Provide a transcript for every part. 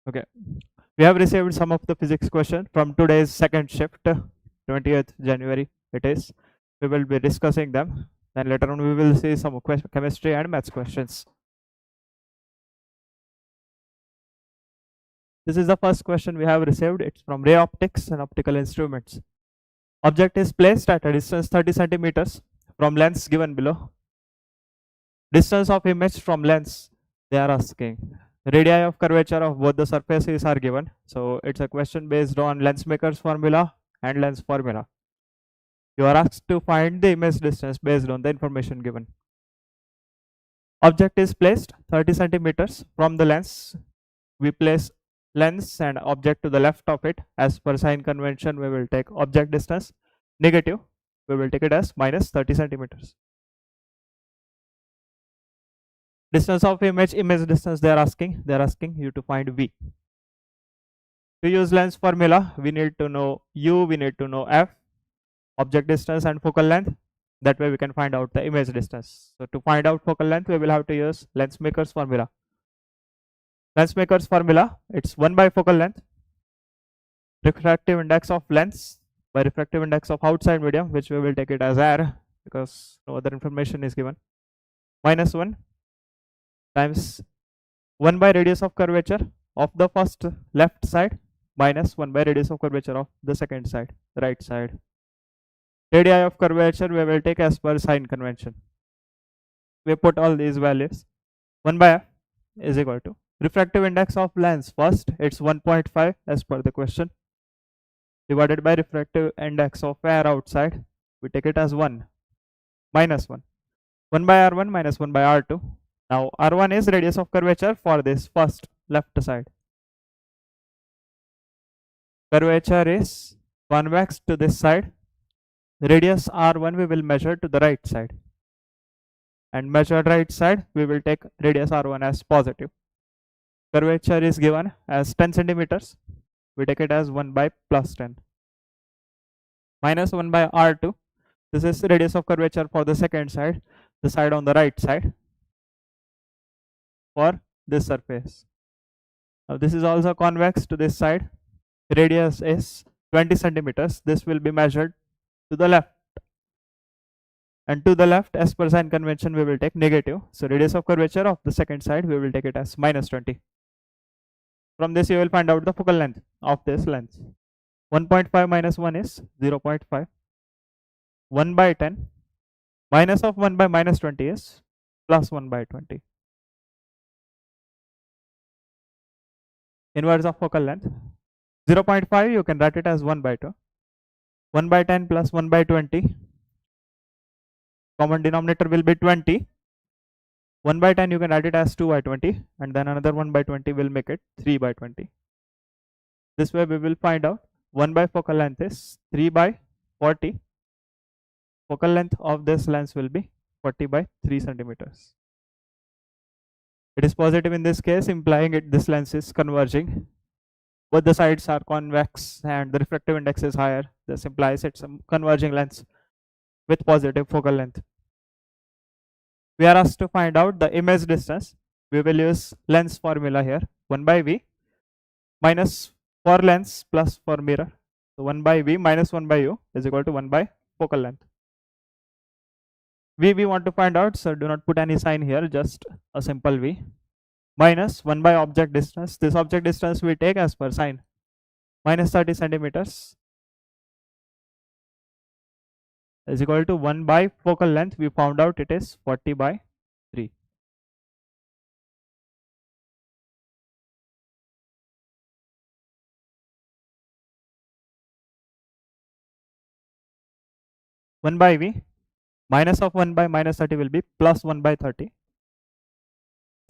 Okay. We have received some of the physics question from today's second shift, 20th January it is. We will be discussing them. Then later on we will see some chemistry and maths questions. This is the first question we have received. It's from ray optics and optical instruments. Object is placed at a distance 30 centimeters from lens given below. Distance of image from lens they are asking. Radii of curvature of both the surfaces are given. So it's a question based on lens maker's formula and lens formula. You are asked to find the image distance based on the information given. Object is placed 30 centimeters from the lens. We place lens and object to the left of it. As per sign convention, we will take object distance negative. We will take it as minus 30 centimeters. Distance of image distance they are asking you to find V. To use lens formula, we need to know U, we need to know F, object distance and focal length. That way we can find out the image distance. So to find out focal length, we will have to use lens maker's formula. Lens maker's formula, it's 1 by focal length, refractive index of lens by refractive index of outside medium, which we will take it as R because no other information is given, minus 1 times 1 by radius of curvature of the first left side minus 1 by radius of curvature of the second side, right side. Radii of curvature we will take as per sign convention. We put all these values. 1 by F is equal to refractive index of lens. First, it's 1.5 as per the question, divided by refractive index of air outside. We take it as 1 minus 1. 1 by R1 minus 1 by R2. Now R1 is radius of curvature for this first left side. Curvature is convex to this side. Radius R1 we will measure to the right side. And measured right side, we will take radius R1 as positive. Curvature is given as 10 centimeters. We take it as 1 by plus 10. Minus 1 by R2. This is radius of curvature for the second side, the side on the right side for this surface. Now this is also convex to this side. Radius is 20 centimeters. This will be measured to the left. And to the left, as per sign convention, we will take negative. So radius of curvature of the second side, we will take it as minus 20. From this, you will find out the focal length of this lens. 1.5 minus 1 is 0.5. 1 by 10 minus of 1 by minus 20 is plus 1 by 20. Inverse of focal length. 0.5 you can write it as 1 by 2. 1 by 10 plus 1 by 20. Common denominator will be 20. 1 by 10 you can write it as 2 by 20, and then another 1 by 20 will make it 3 by 20. This way we will find out 1 by focal length is 3 by 40. Focal length of this lens will be 40 by 3 centimeters. It is positive in this case, implying this lens is converging. Both the sides are convex and the refractive index is higher. This implies it's a converging lens with positive focal length. We are asked to find out the image distance. We will use lens formula here. 1 by V minus for lens plus for mirror. So 1 by V minus 1 by U is equal to 1 by focal length. V we want to find out, so do not put any sign here, just a simple V. Minus 1 by object distance. This object distance we take as per sign. Minus 30 centimeters is equal to 1 by focal length. We found out it is 40 by 3. One by V minus of 1 by minus 30 will be plus 1 by 30.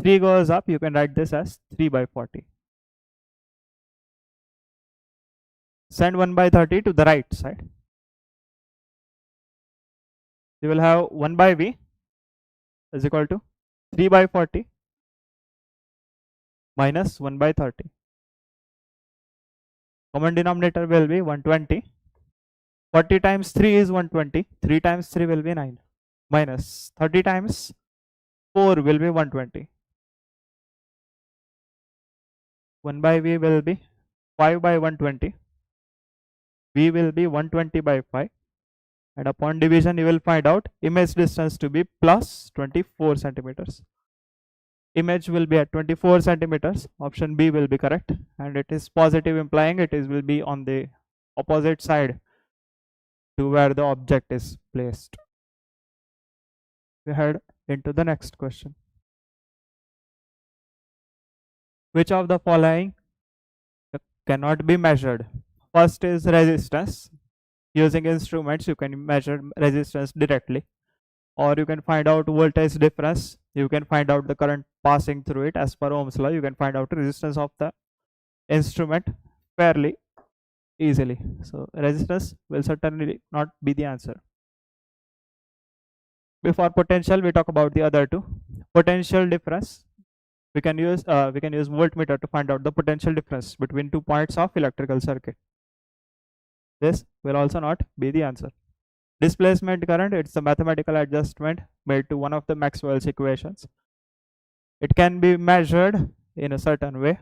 3 goes up, you can write this as 3 by 40. Send 1 by 30 to the right side. You will have 1 by V is equal to 3 by 40 minus 1 by 30. Common denominator will be 120. 40 times 3 is 120. 3 times 3 will be 9. Minus 30 times 4 will be 120. 1 by V will be 5 by 120. V will be 120 by 5. And upon division, you will find out image distance to be plus 24 centimeters. Image will be at 24 centimeters. Option B will be correct. And it is positive, implying it is will be on the opposite side to where the object is placed. We head into the next question. Which of the following cannot be measured? First is resistance. Using instruments, you can measure resistance directly, or you can find out voltage difference. You can find out the current passing through it as per Ohm's law. You can find out resistance of the instrument fairly easily. So resistance will certainly not be the answer. Before potential, we talk about the other two. Potential difference. We can use voltmeter to find out the potential difference between 2 points of electrical circuit. This will also not be the answer. Displacement current, it's a mathematical adjustment made to one of the Maxwell's equations. It can be measured in a certain way.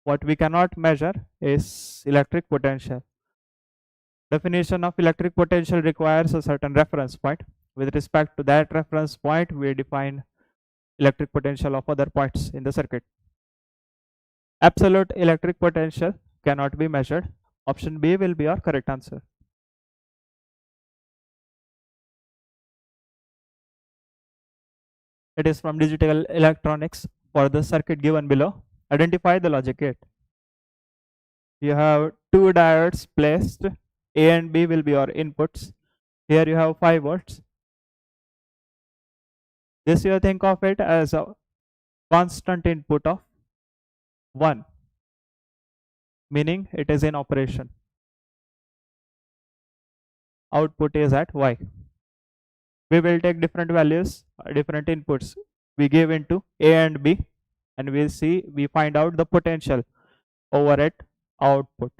What we cannot measure is electric potential. Definition of electric potential requires a certain reference point. With respect to that reference point, we define electric potential of other points in the circuit. Absolute electric potential cannot be measured. Option B will be our correct answer. It is from digital electronics. For the circuit given below, identify the logic gate. You have two diodes placed. A and B will be your inputs. Here you have 5 volts. This you think of it as a constant input of 1, meaning it is in operation. Output is at Y. We will take different values, different inputs we give into A and B, and we find out the potential over at output.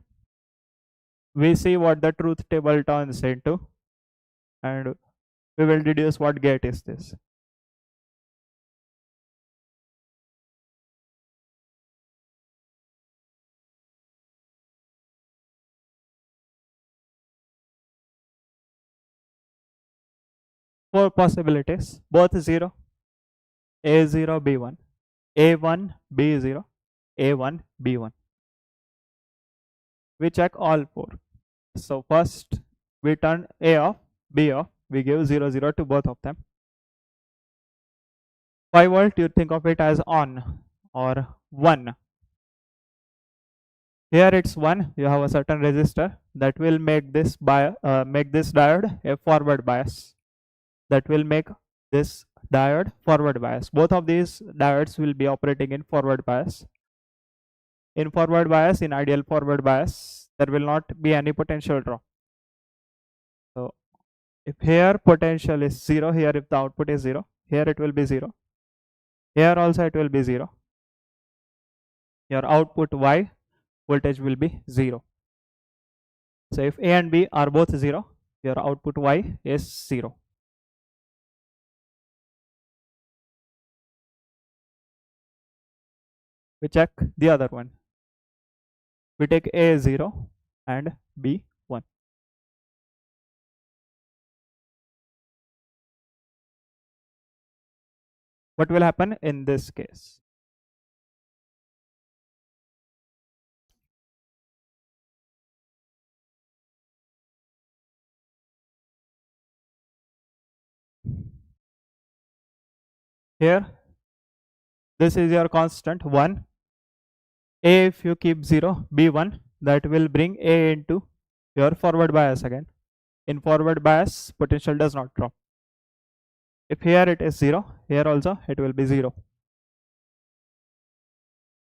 We see what the truth table turns into, and we will deduce what gate is this. Four possibilities, both 0, A0, B1, A1, B0, A1, B1. We check all 4. So first we turn A off, B off, we give 0, 0 to both of them. 5 volt, you think of it as on or 1. Here it's 1, you have a certain resistor that will make this diode a forward bias. That will make this diode forward bias. Both of these diodes will be operating in forward bias. In forward bias, in ideal forward bias, there will not be any potential drop. So if here potential is 0, here if the output is 0, here it will be 0. Here also it will be 0. Your output Y voltage will be 0. So if A and B are both 0, your output Y is 0. We check the other one. We take A0 and B1. What will happen in this case? Here, this is your constant 1. A, if you keep 0, B1, that will bring A into your forward bias again. In forward bias, potential does not drop. If here it is 0, here also it will be 0.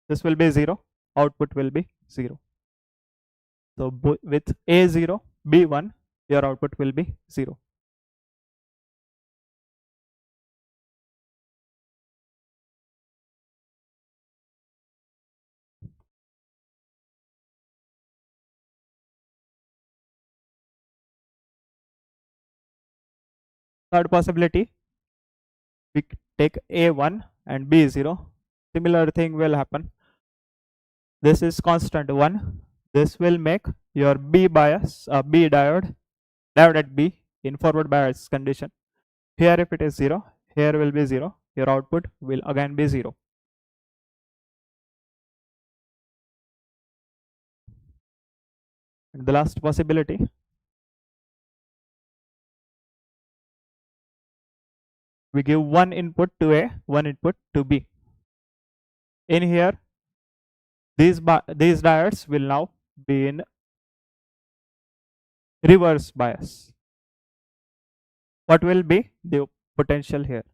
This will be 0, output will be 0. So with A0, B1, your output will be 0. Third possibility, we take A1 and B0. Similar thing will happen. this is constant 1. This will make your B bias, B diode at B in forward bias condition. Here if it is 0, here will be 0, your output will again be 0. And the last possibility, we give one input to A, one input to B. In here, these diodes will now be in reverse bias. What will be the potential here?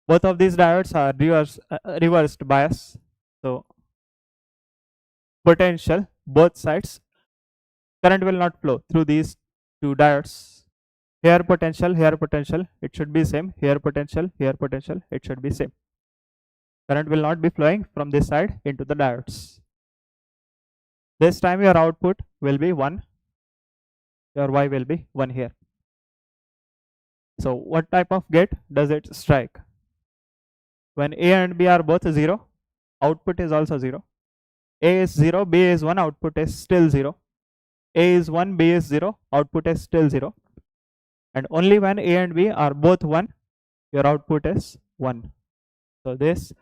Both of these diodes are reversed bias. So potential, both sides, current will not flow through these two diodes. Here potential, it should be same. Here potential, it should be same. Current will not be flowing from this side into the diodes. This time your output will be 1. Your Y will be 1 here. So what type of gate does it strike? When A and B are both 0, output is also 0. A is 0, B is 1, output is still 0. A is 1, B is 0, output is still 0. And only when A and B are both 1, your output is 1. So this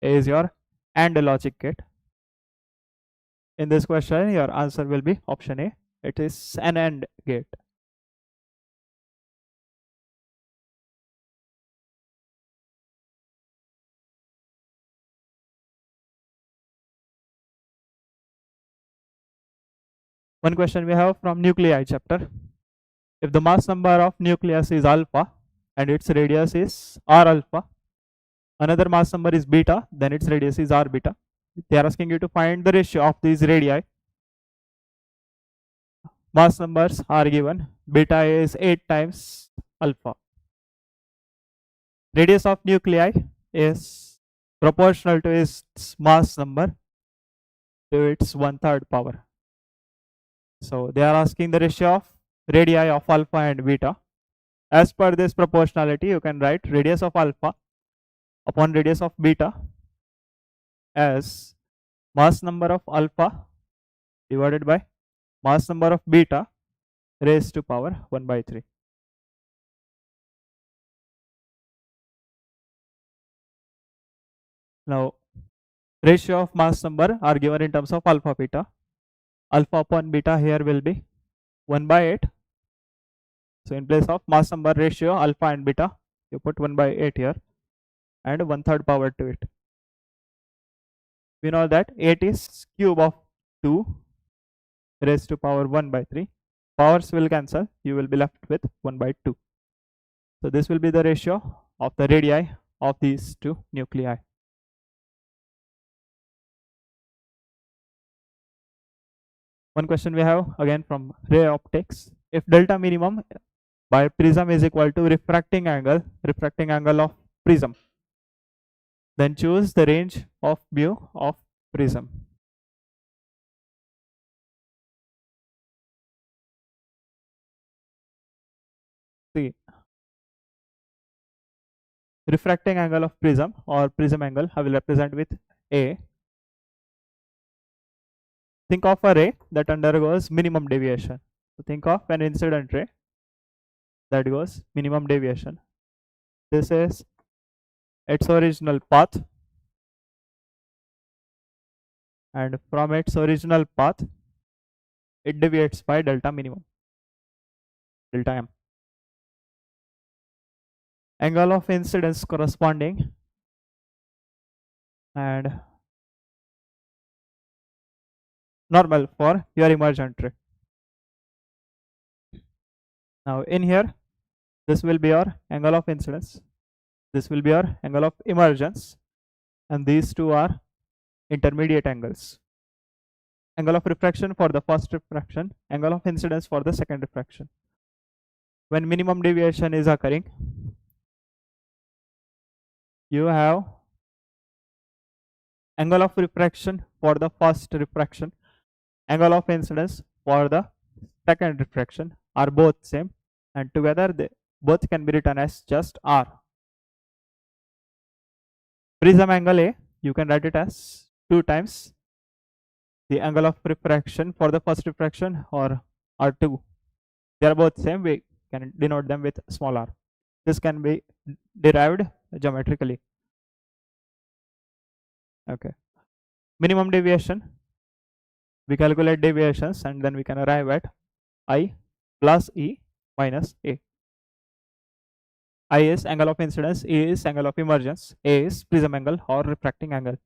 is your AND logic gate. In this question, your answer will be option A. It is an AND gate. One question we have from nuclei chapter. If the mass number of nucleus is alpha and its radius is r alpha, another mass number is beta, then its radius is r beta. They are asking you to find the ratio of these radii. Mass numbers are given. Beta is 8 times alpha. Radius of nuclei is proportional to its mass number to its 1/3 power. So they are asking the ratio of radii of alpha and beta. As per this proportionality, you can write radius of alpha upon radius of beta as mass number of alpha divided by mass number of beta raised to power 1/3. Now ratio of mass number are given in terms of alpha beta. Alpha upon beta here will be 1/8. So in place of mass number ratio alpha and beta, you put 1/8 here and 1/3 power to it. We know that 8 is cube of 2 raised to power 1/3. Powers will cancel, you will be left with 1/2. So this will be the ratio of the radii of these two nuclei. One question we have again from ray optics. If delta minimum by prism is equal to refracting angle of prism, then choose the range of mu of prism. See, refracting angle of prism or prism angle I will represent with A. Think of a ray that undergoes minimum deviation. So think of an incident ray that goes minimum deviation. This is its original path, and from its original path it deviates by delta minimum, delta m. Angle of incidence corresponding and normal for your emergent ray. Now in here, this will be your angle of incidence, this will be your angle of emergence, and these two are intermediate angles. Angle of refraction for the first refraction, angle of incidence for the second refraction. When minimum deviation is occurring, you have angle of refraction for the first refraction, angle of incidence for the second refraction are both same, and together they both can be written as just r. Prism angle A, you can write it as 2 times the angle of refraction for the first refraction, or R2. They are both same, we can denote them with small r. This can be derived geometrically. Okay. Minimum deviation, we calculate deviations and then we can arrive at I plus E minus A. I is angle of incidence, E is angle of emergence, A is prism angle or refracting angle.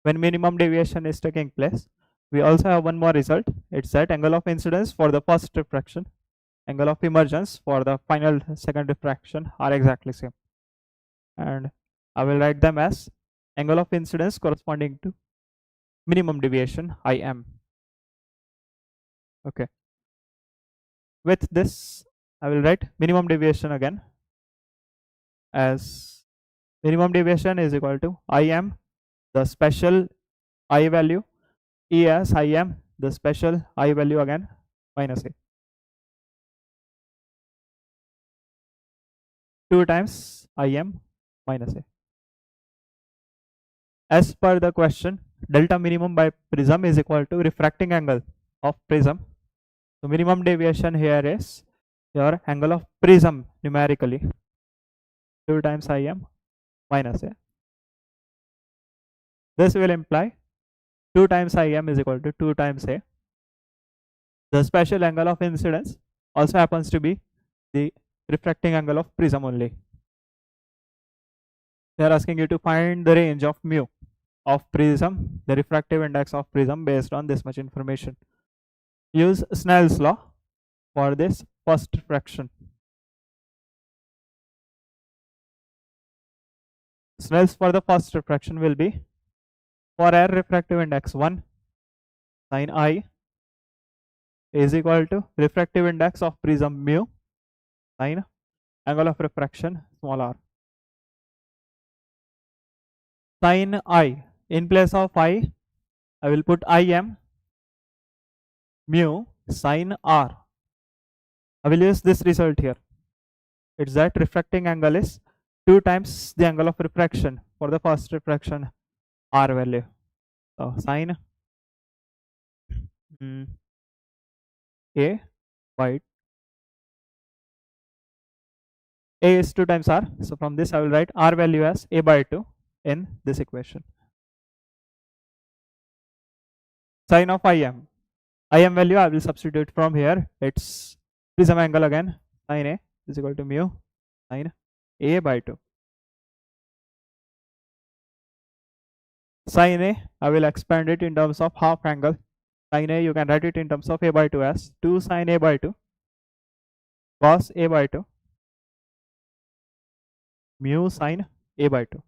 When minimum deviation is taking place, we also have one more result. It's that angle of incidence for the first refraction, angle of emergence for the final second refraction are exactly same. And I will write them as angle of incidence corresponding to minimum deviation IM. Okay. With this, I will write minimum deviation again as minimum deviation is equal to IM, the special I value, E as IM, the special I value again, minus A. 2 times IM minus A. As per the question, delta minimum by prism is equal to refracting angle of prism. So minimum deviation here is your angle of prism numerically, 2 times IM minus A. This will imply 2 times IM is equal to 2 times A. The special angle of incidence also happens to be the refracting angle of prism only. They are asking you to find the range of mu of prism, the refractive index of prism, based on this much information. Use Snell's law for this first refraction. Snell's for the first refraction will be, for R refractive index 1, sin I is equal to refractive index of prism mu sin angle of refraction small r. Sin I, in place of I will put Im mu sin r. I will use this result here. It's that refracting angle is 2 times the angle of refraction for the first refraction r value. So sin A by A is 2 times r. So from this I will write r value as A by 2 in this equation. Sin of Im. Im value I will substitute from here. It's prism angle again. Sin A is equal to mu sin A by 2. Sin A, I will expand it in terms of half angle. Sin A, you can write it in terms of A by 2 as 2 sin A by 2 cos A by 2 mu sin A by 2.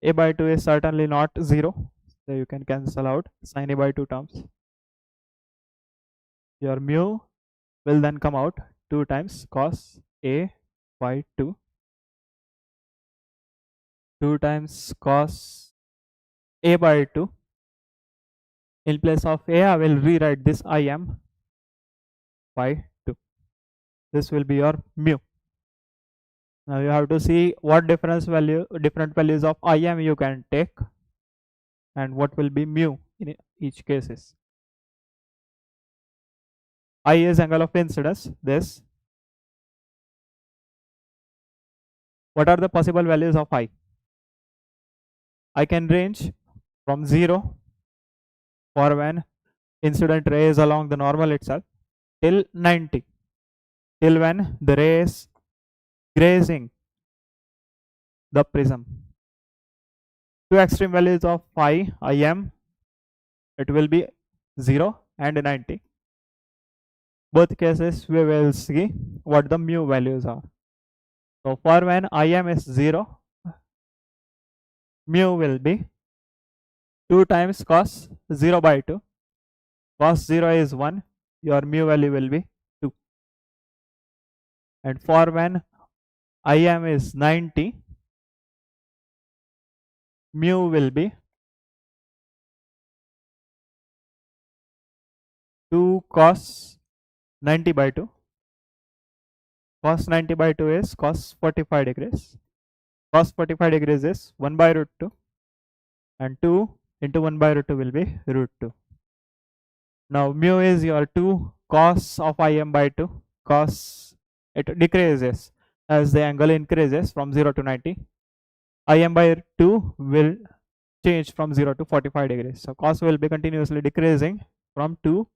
A by 2 is certainly not 0, so you can cancel out sin A by 2 terms. Your mu will then come out 2 times cos A by 2, 2 times cos A by 2. In place of A, I will rewrite this Im by 2. This will be your mu. Now you have to see what different values of Im you can take and what will be mu in each cases. I is angle of incidence. This. What are the possible values of I? I can range from 0 for when incident ray is along the normal itself till 90, till when the ray is grazing the prism. Two extreme values of phi Im, it will be 0 and 90. Both cases we will see what the mu values are. So for when Im is 0, mu will be 2 times cos 0 by 2. Cos 0 is 1, your mu value will be 2. And for when Im is 90, mu will be 2 cos 90 by 2. Cos 90 by 2 is cos 45 degrees. Cos 45 degrees is 1 by root 2, and 2 into 1 by root 2 will be root 2. Now mu is your 2 cos of Im by 2. Cos, it decreases as the angle increases from 0 to 90. Im by 2 will change from 0 to 45 degrees. So cos will be continuously decreasing from 2.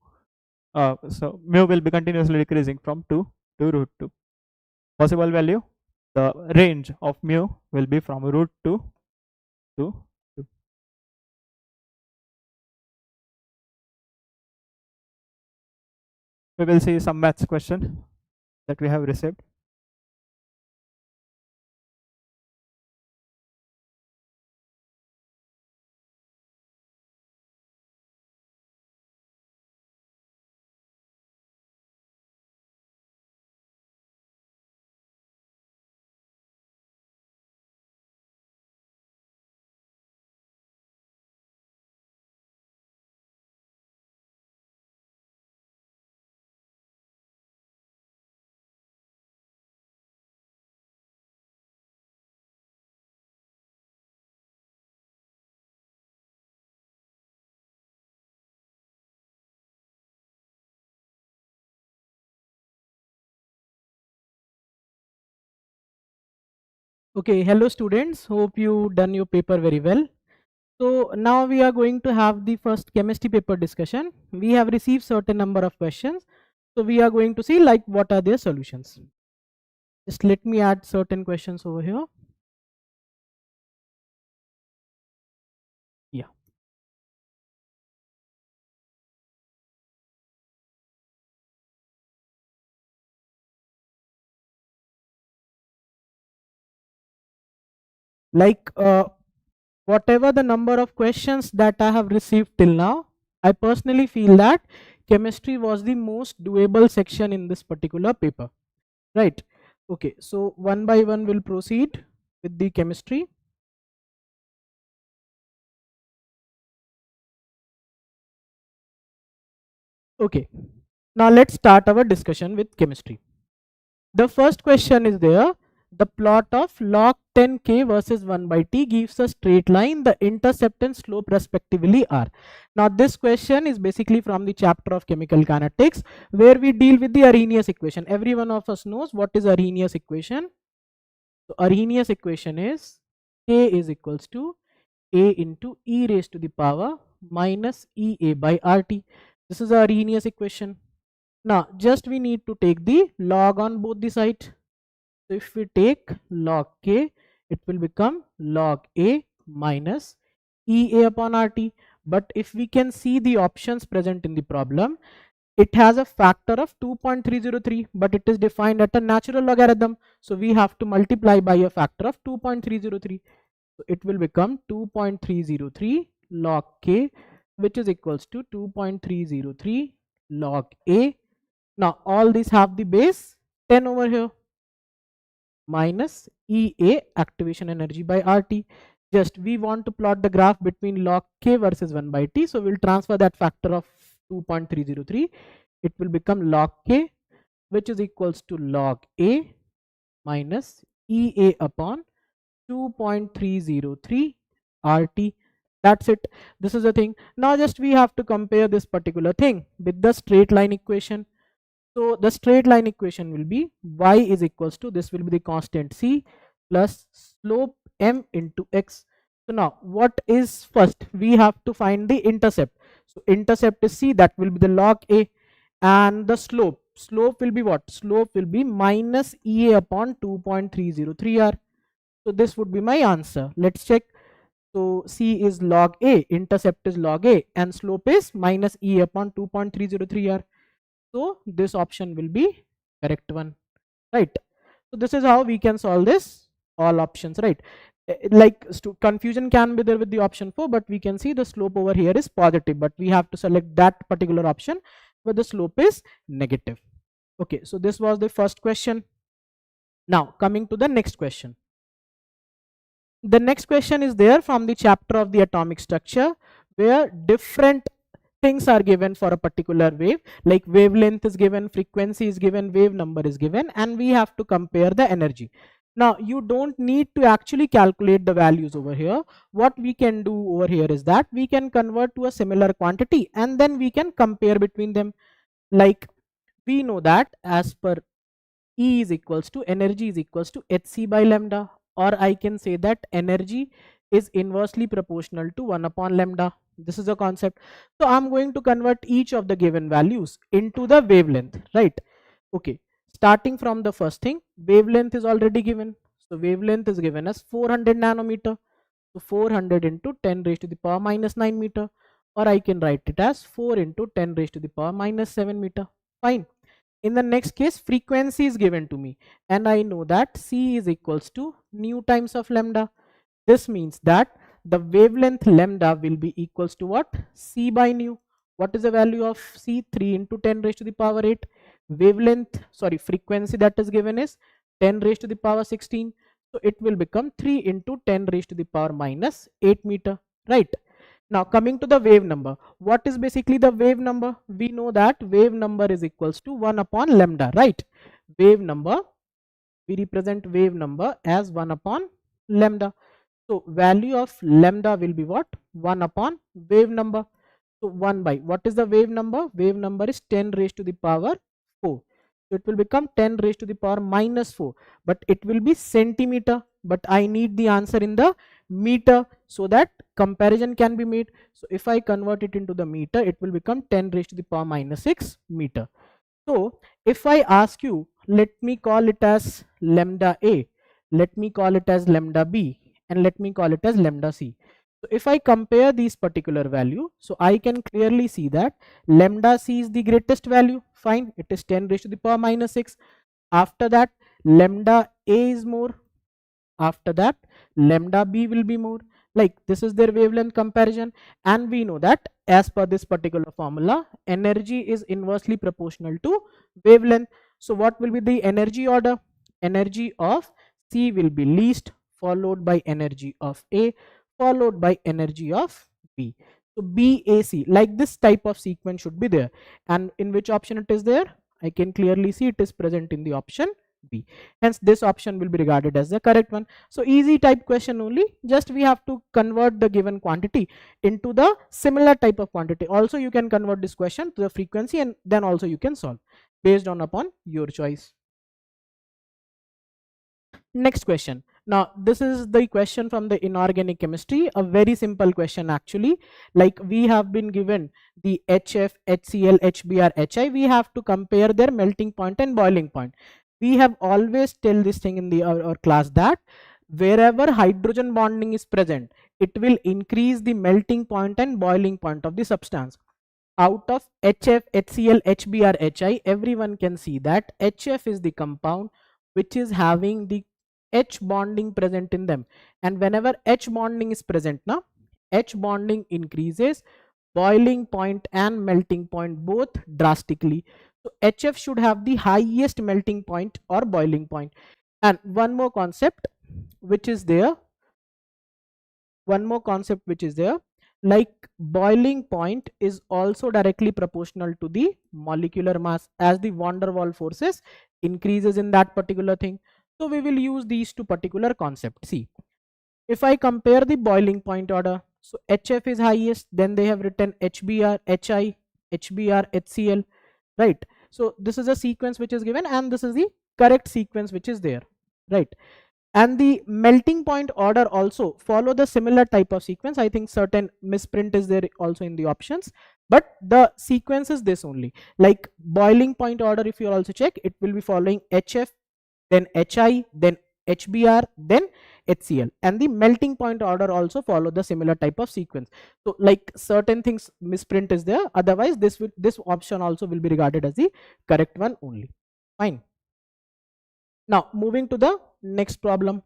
So mu will be continuously decreasing from 2 to root 2. Possible value, the range of mu will be from root 2 to 2. We will see some maths question that we have received. Okay, hello students. Hope you done your paper very well. So now we are going to have the first chemistry paper discussion. We have received certain number of questions. So we are going to see like what are their solutions. Just let me add certain questions over here. Yeah. Like whatever the number of questions that I have received till now, I personally feel that chemistry was the most doable section in this particular paper. Right. Okay. So one by one we'll proceed with the chemistry. Okay. Now let's start our discussion with chemistry. The first question is there. The plot of log 10k versus 1 by t gives a straight line. The intercept and slope respectively are. Now this question is basically from the chapter of chemical kinetics where we deal with the Arrhenius equation. Every one of us knows what is Arrhenius equation. So Arrhenius equation is k is equals to a into e raised to the power minus ea by rt. This is the Arrhenius equation. Now just we need to take the log on both the sides. So if we take log k, it will become log a minus ea upon rt. But if we can see the options present in the problem, it has a factor of 2.303, but it is defined at a natural logarithm. So we have to multiply by a factor of 2.303. So it will become 2.303 log k, which is equals to 2.303 log a. Now all these have the base 10 over here minus ea activation energy by rt. Just we want to plot the graph between log k versus 1 by t. So we'll transfer that factor of 2.303. It will become log k, which is equals to log a minus ea upon 2.303 rt. That's it. This is the thing. Now just we have to compare this particular thing with the straight line equation. So the straight line equation will be y is equals to, this will be the constant c plus slope m into x. So now what is first? We have to find the intercept. So intercept is c, that will be the log a, and the slope. Slope will be what? Slope will be minus ea upon 2.303 r. So this would be my answer. Let's check. So c is log a, intercept is log a, and slope is minus e upon 2.303 r. So this option will be correct one, right? So this is how we can solve this all options, right? Like confusion can be there with the option 4, but we can see the slope over here is positive, but we have to select that particular option where the slope is negative. Okay, so this was the first question. Now coming to the next question. The next question is there from the chapter of the atomic structure where different things are given for a particular wave, like wavelength is given, frequency is given, wave number is given, and we have to compare the energy. Now you don't need to actually calculate the values over here. What we can do over here is that we can convert to a similar quantity and then we can compare between them. Like we know that as per E is equals to energy is equals to hc by lambda, or I can say that energy is inversely proportional to 1 upon lambda. This is a concept. So I'm going to convert each of the given values into the wavelength, right? Okay, starting from the first thing, wavelength is already given. So wavelength is given as 400 nanometer. So 400 into 10 raised to the power minus 9 meter, or I can write it as 4 into 10 raised to the power minus 7 meter. Fine. In the next case, frequency is given to me and I know that C is equals to nu times of lambda. This means that the wavelength lambda will be equals to what? C by nu. What is the value of C? 3 into 10 raised to the power 8. Frequency that is given is 10 raised to the power 16. So it will become 3 into 10 raised to the power minus 8 meter, right? Now coming to the wave number, what is basically the wave number? We know that wave number is equals to 1 upon lambda, right? Wave number, we represent wave number as 1 upon lambda. So value of lambda will be what? 1 upon wave number. So 1 by, what is the wave number? Wave number is 10 raised to the power 4. So it will become 10 raised to the power minus 4, but it will be centimeter. But I need the answer in the meter so that comparison can be made. So if I convert it into the meter, it will become 10 raised to the power minus 6 meter. So if I ask you, let me call it as lambda A, let me call it as lambda B, and let me call it as lambda C. So if I compare these particular value, so I can clearly see that lambda C is the greatest value. Fine, it is 10 raised to the power minus 6. After that, lambda A is more. After that, lambda B will be more. Like this is their wavelength comparison, and we know that as per this particular formula, energy is inversely proportional to wavelength. So what will be the energy order? Energy of C will be least, followed by energy of A, followed by energy of B. So BAC, like this type of sequence should be there. And in which option it is there? I can clearly see it is present in the option B. Hence this option will be regarded as the correct one. So easy type question only, just we have to convert the given quantity into the similar type of quantity. Also you can convert this question to the frequency and then also you can solve based on upon your choice. Next question. Now this is the question from the inorganic chemistry, a very simple question actually. Like we have been given the HF, HCl, HBr, HI, we have to compare their melting point and boiling point. We have always tell this thing in the our class that wherever hydrogen bonding is present, it will increase the melting point and boiling point of the substance. Out of HF, HCl, HBr, HI, everyone can see that HF is the compound which is having the H bonding present in them, and whenever H bonding is present now, H bonding increases boiling point and melting point both drastically. So HF should have the highest melting point or boiling point. And one more concept which is there, like boiling point is also directly proportional to the molecular mass as the van der Waals forces increases in that particular thing. So we will use these two particular concepts. See, if I compare the boiling point order, so HF is highest, then they have written HBr, HI, HBr, HCl, right? So this is a sequence which is given and this is the correct sequence which is there, right? And the melting point order also follow the similar type of sequence. I think certain misprint is there also in the options, but the sequence is this only. Like boiling point order, if you also check, it will be following HF, then HI, then HBr, then HCl, and the melting point order also follow the similar type of sequence. So like certain things misprint is there, otherwise this option also will be regarded as the correct one only. Fine. Now moving to the next problem.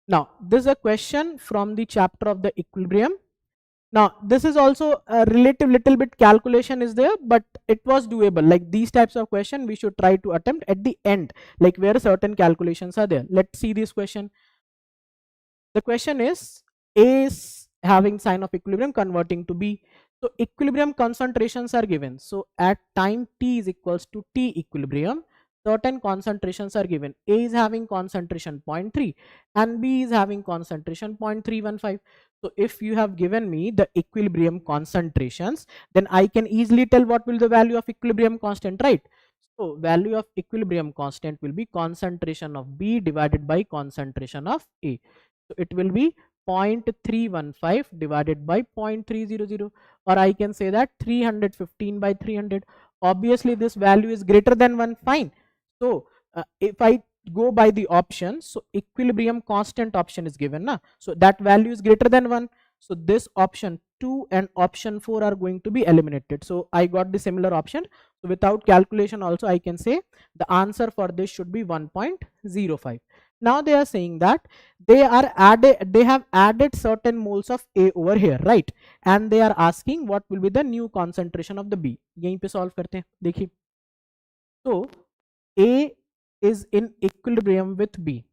Now this is a question from the chapter of the equilibrium. Now this is also a relative little bit calculation is there, but it was doable. Like these types of question we should try to attempt at the end, like where certain calculations are there. Let's see this question. The question is A is having sign of equilibrium converting to B. So equilibrium concentrations are given. So at time t is equals to t equilibrium, certain concentrations are given. A is having concentration 0.3 and B is having concentration 0.315. So if you have given me the equilibrium concentrations, then I can easily tell what will the value of equilibrium constant, right? So value of equilibrium constant will be concentration of B divided by concentration of A. So it will be 0.315 divided by 0.300, or I can say that 315 by 300. Obviously this value is greater than 1, fine. So if I go by the option, so equilibrium constant option is given na, so that value is greater than 1. So this option 2 and option 4 are going to be eliminated. So I got the similar option. So without calculation also I can say the answer for this should be 1.05. Now they are saying that they have added certain moles of A over here, right? And they are asking what will be the new concentration of the B. यहीं पे solve करते हैं, देखिए. So A is in equilibrium with B,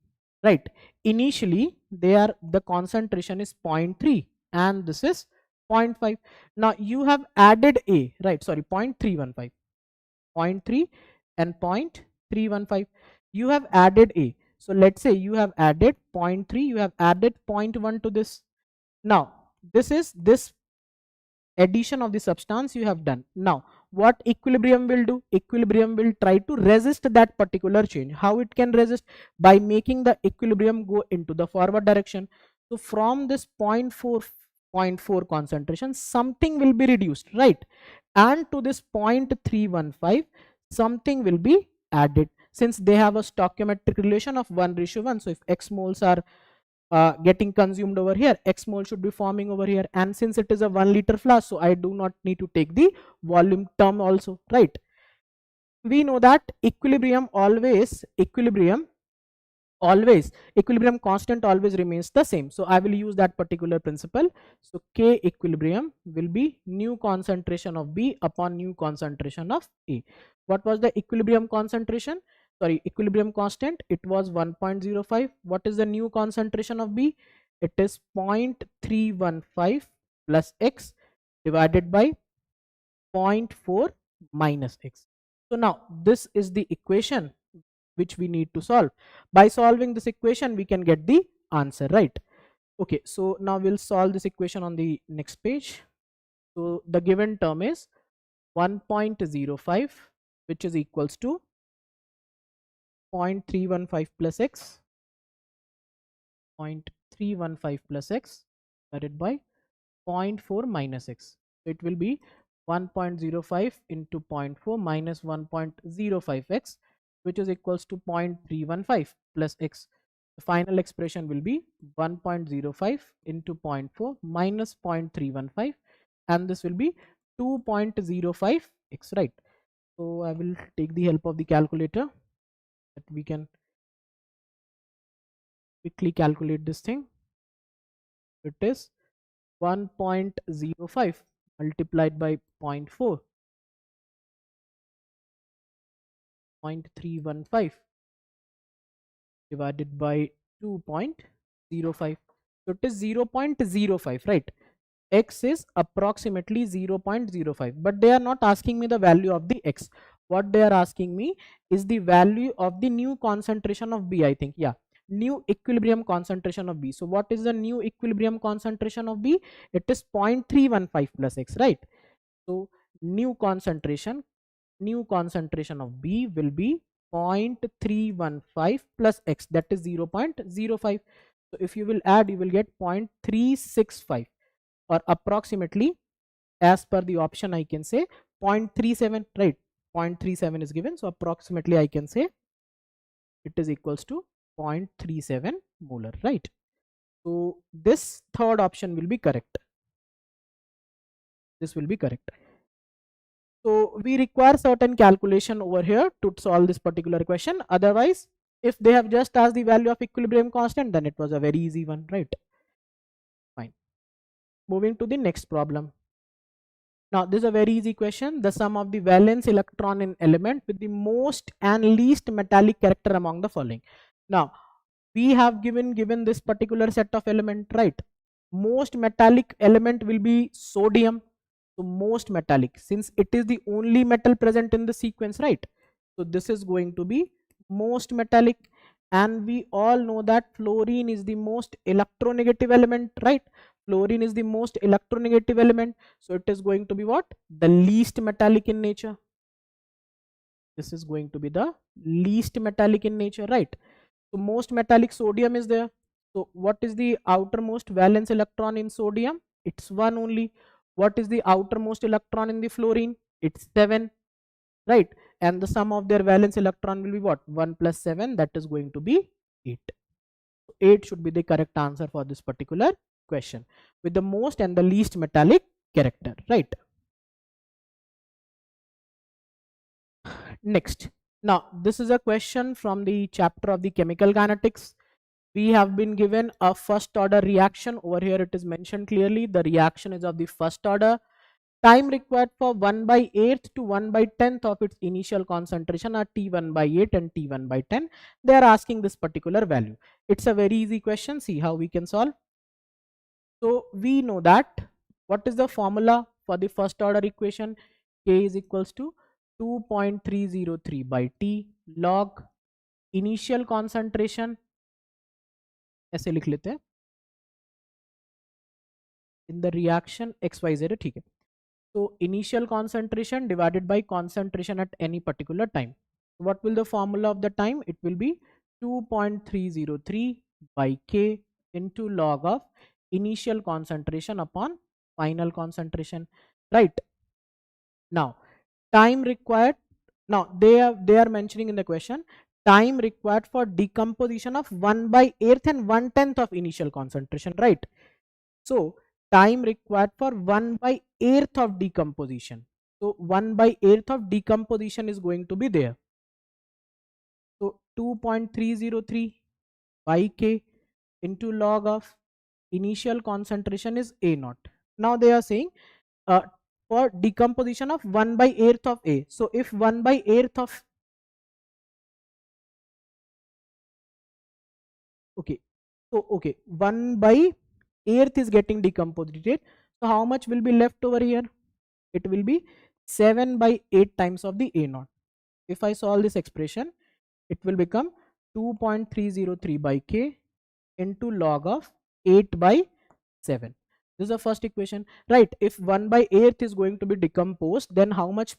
right? Initially the concentration is 0.3 and this is 0.5. Now you have added A, right? Sorry, 0.315, 0.3 and 0.315. You have added A. So let's say you have added 0.3, you have added 0.1 to this. Now this is this addition of the substance you have done. Now what equilibrium will do? Equilibrium will try to resist that particular change. How it can resist? By making the equilibrium go into the forward direction. So from this 0.4 concentration something will be reduced, right? And to this 0.315 something will be added, since they have a stoichiometric relation of 1:1. So if x moles are getting consumed over here, x mole should be forming over here, and since it is a 1 liter flask, so I do not need to take the volume term also, right? We know that equilibrium constant always remains the same, so I will use that particular principle. So K equilibrium will be new concentration of B upon new concentration of A. What was the equilibrium concentration, sorry, equilibrium constant? It was 1.05. What is the new concentration of B? It is 0.315 plus X divided by 0.4 minus X. So now this is the equation which we need to solve. By solving this equation we can get the answer, right? Okay, so now we'll solve this equation on the next page. So the given term is 1.05, which is equals to 0.315 plus X, 0.315 plus X divided by 0.4 minus X. So it will be 1.05 into 0.4 minus 1.05x, which is equals to 0.315 plus x. The final expression will be 1.05 into 0.4 minus 0.315, and this will be 2.05x, right? So I will take the help of the calculator that we can quickly calculate this thing. It is 1.05 multiplied by 0.4, 0.315 divided by 2.05. So it is 0.05, right? X is approximately 0.05, but they are not asking me the value of the X. What they are asking me is the value of the new concentration of B, I think. Yeah, new equilibrium concentration of B. So what is the new equilibrium concentration of B? It is 0.315 plus X, right? So new concentration of B will be 0.315 plus X, that is 0.05. So if you will add, you will get 0.365, or approximately, as per the option I can say 0.37, right? 0.37 is given, so approximately I can say it is equals to 0.37 molar, right? So this third option will be correct. This will be correct. So we require certain calculation over here to solve this particular question. Otherwise, if they have just asked the value of equilibrium constant, then it was a very easy one, right? Fine. Moving to the next problem. Now this is a very easy question. The sum of the valence electron in element with the most and least metallic character among the following. Now we have given this particular set of element, right? Most metallic element will be sodium. So most metallic, since it is the only metal present in the sequence, right? So this is going to be most metallic. And we all know that fluorine is the most electronegative element, right? Fluorine is the most electronegative element, so it is going to be what? The least metallic in nature. This is going to be the least metallic in nature, right? So most metallic, sodium is there. So what is the outermost valence electron in sodium? It's 1 only. What is the outermost electron in the fluorine? It's 7, right? And the sum of their valence electron will be what? 1 plus 7, that is going to be 8. So 8 should be the correct answer for this particular question, with the most and the least metallic character, right? Next, now this is a question from the chapter of the chemical kinetics. We have been given a first order reaction. Over here it is mentioned clearly, the reaction is of the first order. Time required for 1 by 8th to 1 by 10th of its initial concentration are T1 by 8 and T1 by 10. They are asking this particular value. It's a very easy question. See how we can solve. So we know that what is the formula for the first order equation? K is equals to 2.303 by T log initial concentration, ऐसे लिख लेते हैं, in the reaction XYZ, ठीक है. So initial concentration divided by concentration at any particular time. What will the formula of the time? It will be 2.303 by K into log of initial concentration upon final concentration, right? Now time required, now they are mentioning in the question time required for decomposition of 1 by 8th and 1/10th of initial concentration, right? So time required for 1 by 8th of decomposition, so 1 by 8th of decomposition is going to be there. So 2.303 by K into log of initial concentration is A naught. Now they are saying uh, for decomposition of 1 by 8th of A. So if 1 by 8th of, okay, so okay, 1 by 8th is getting decomposed, so how much will be left over here? It will be 7 by 8 times of the A naught. If I solve this expression, it will become 2.303 by K into log of 8 by 7. This is the first equation, right? If 1 by 8th is going to be decomposed, then how much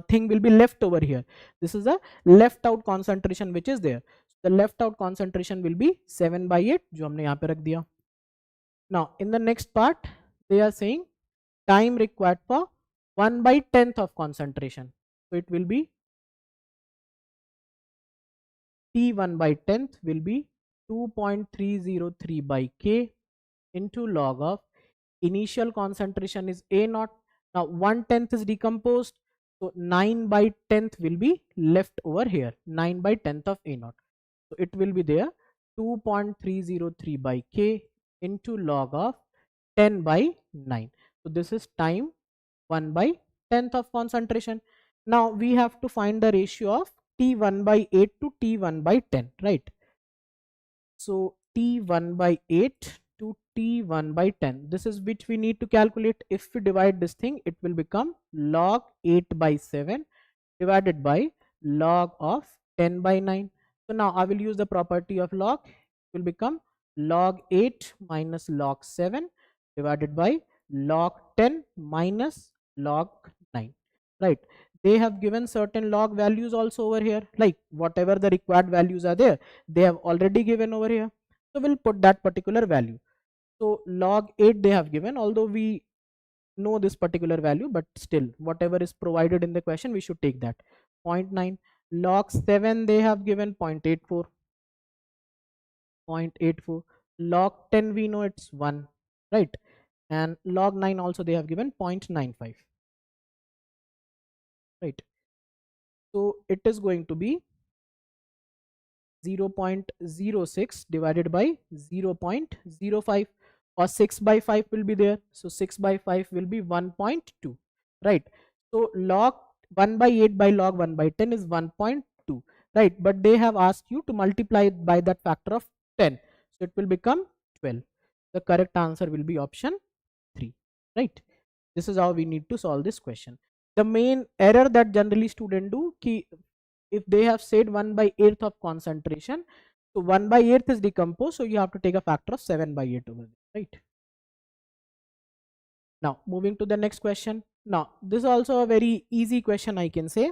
thing will be left over here? This is a left out concentration which is there. The left out concentration will be 7 by 8, जो हमने यहाँ पे रख दिया. Now in the next part they are saying time required for 1 by 10th of concentration. So it will be T1 by 10th will be 2.303 by K into log of initial concentration is A naught. Now 1/10th is decomposed, so 9 by 10th will be left over here, 9 by 10th of A naught. So it will be there 2.303 by K into log of 10 by 9. So this is time 1 by 10th of concentration. Now we have to find the ratio of T1 by 8 to T1 by 10, right? So T1 by 8 to T1 by 10, this is which we need to calculate. If we divide this thing, it will become log 8 by 7 divided by log of 10 by 9. So now I will use the property of log. It will become log 8 minus log 7 divided by log 10 minus log 9, right? They have given certain log values also over here, like whatever the required values are there, they have already given over here. So we'll put that particular value. So log 8 they have given, although we know this particular value, but still whatever is provided in the question we should take that. 0.9. Log 7 they have given 0.84. 0.84. Log 10 we know it's 1, right? And log 9 also they have given 0.95, right? So it is going to be 0.06 divided by 0.05, or 6 by 5 will be there. So 6 by 5 will be 1.2, right? So log 1 by 8 by log 1 by 10 is 1.2, right? But they have asked you to multiply it by that factor of 10. So it will become 12. The correct answer will be option 3, right? This is how we need to solve this question. The main error that generally student do ki if they have said 1/8 of concentration, so 1/8 is decomposed, so you have to take a factor of 7/8 over there, right? Now moving to the next question. Now this is also a very easy question, I can say.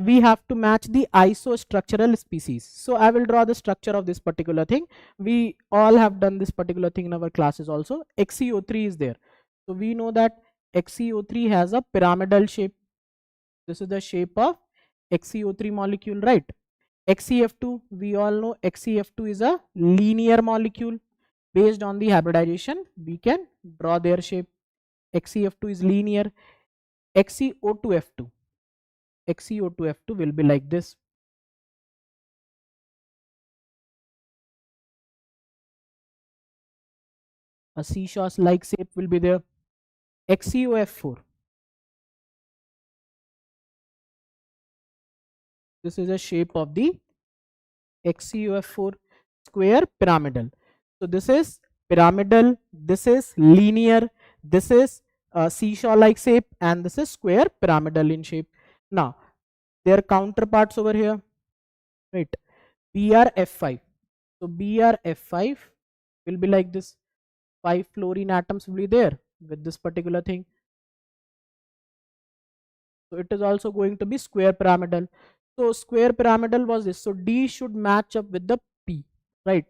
We have to match the isostructural species. So I will draw the structure of this particular thing. We all have done this particular thing in our classes also. XeO3 is there. So we know that XeO3 has a pyramidal shape. This is the shape of XeO3 molecule, right? XeF2, we all know XeF2 is a linear molecule. Based on the hybridization, we can draw their shape. XeF2 is linear. XeO2F2 XeO2F2 will be like this. A seesaw like shape will be there. XeOF4, this is a shape of the XeOF4 square pyramidal. So this is pyramidal, this is linear, this is seesaw like shape, and this is square pyramidal in shape. Now their counterparts over here, right? BrF5. So BrF5 will be like this. 5 fluorine atoms will be there with this particular thing. So it is also going to be square pyramidal. So square pyramidal was this. So D should match up with the P, right?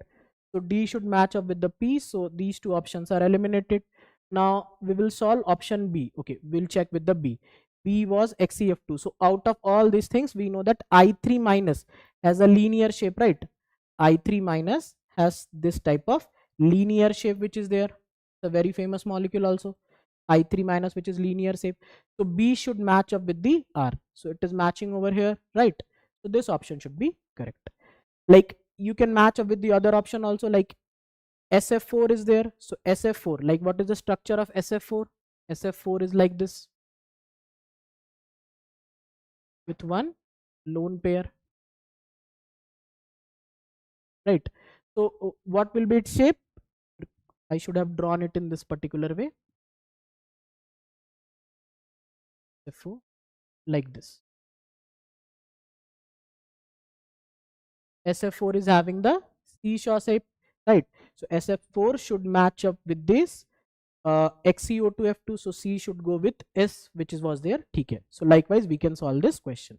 So D should match up with the P. So these two options are eliminated. Now we will solve option B. Okay, we'll check with the B. B was XeF2. So out of all these things, we know that I3 minus has a linear shape, right? I3 minus has this type of linear shape which is there. It's a very famous molecule also. I3 minus, which is linear shape. So B should match up with the R. So it is matching over here, right? So this option should be correct. Like you can match up with the other option also, like SF4 is there. So SF4, like what is the structure of SF4? SF4 is like this with one lone pair, right? So what will be its shape? I should have drawn it in this particular way. SF4 like this. SF4 is having the seesaw shape, right? So SF4 should match up with this XeO2F2. So C should go with S, which was there. Okay. So likewise, we can solve this question.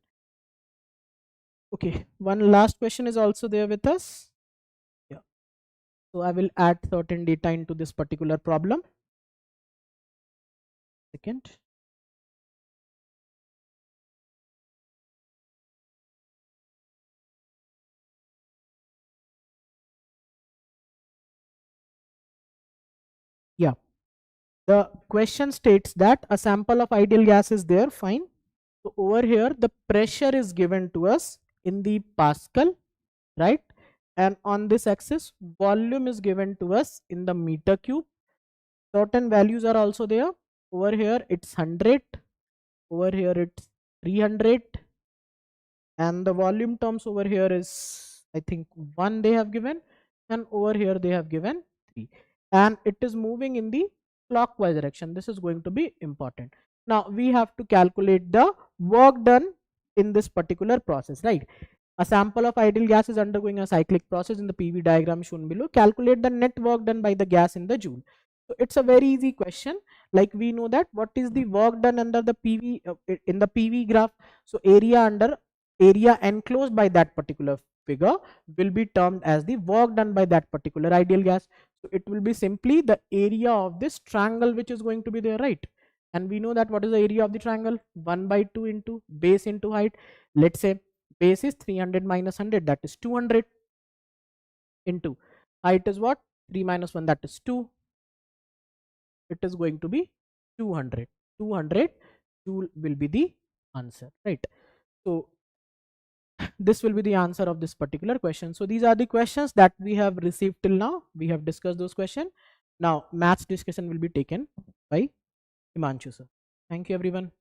Okay. One last question is also there with us. Yeah. So I will add certain data into this particular problem. Second. Yeah. The question states that a sample of ideal gas is there. Fine. So over here, the pressure is given to us in the Pascal, right? And on this axis, volume is given to us in the meter cube. Certain values are also there. Over here it's 100, over here it's 300, and the volume terms over here is, I think, 1 they have given, and over here they have given 3, and it is moving in the clockwise direction. This is going to be important. Now we have to calculate the work done in this particular process, right? A sample of ideal gas is undergoing a cyclic process in the PV diagram shown below. Calculate the net work done by the gas in the joule. So it's a very easy question. Like we know that what is the work done under the PV in the PV graph. So area enclosed by that particular figure will be termed as the work done by that particular ideal gas. So it will be simply the area of this triangle which is going to be there, right? And we know that what is the area of the triangle? 1/2 into base into height. Let's say base is 300 minus 100, that is 200, into height is what? 3 minus 1, that is 2. It is going to be 200. 200 joule will be the answer, right? So this will be the answer of this particular question. So these are the questions that we have received till now. We have discussed those questions. Now maths discussion will be taken by Himanshu sir. Thank you everyone.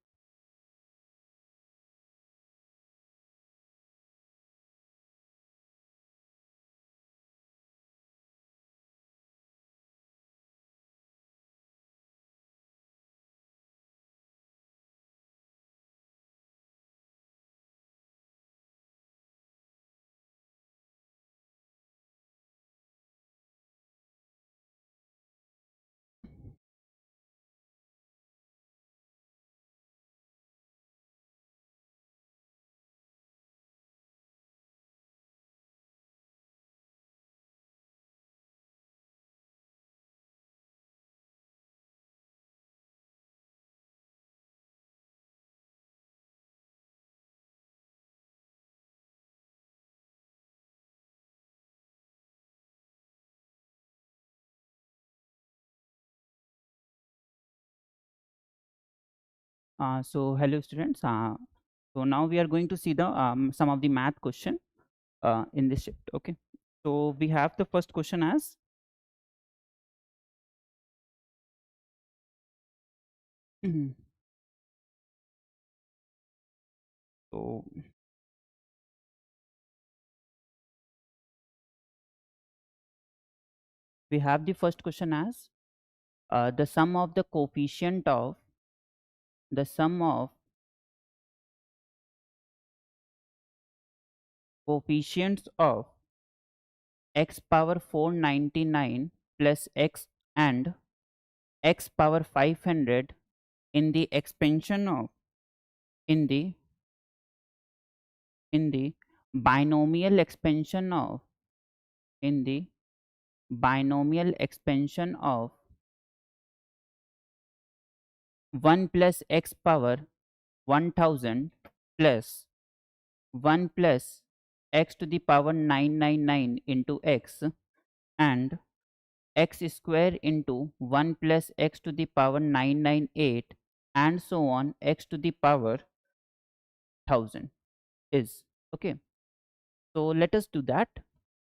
So hello students. So now we are going to see the some of the math question in this shift. Okay. So we have the first question as Mhm. So we have the first question as the sum of the the sum of coefficients of x power 499 plus x and x power 500 in the expansion of in the in the binomial expansion of in the binomial expansion of 1 plus x power 1000 plus 1 plus x to the power 999 into x and x square into 1 plus x to the power 998 and so on x to the power 1000 is. Okay, so let us do that.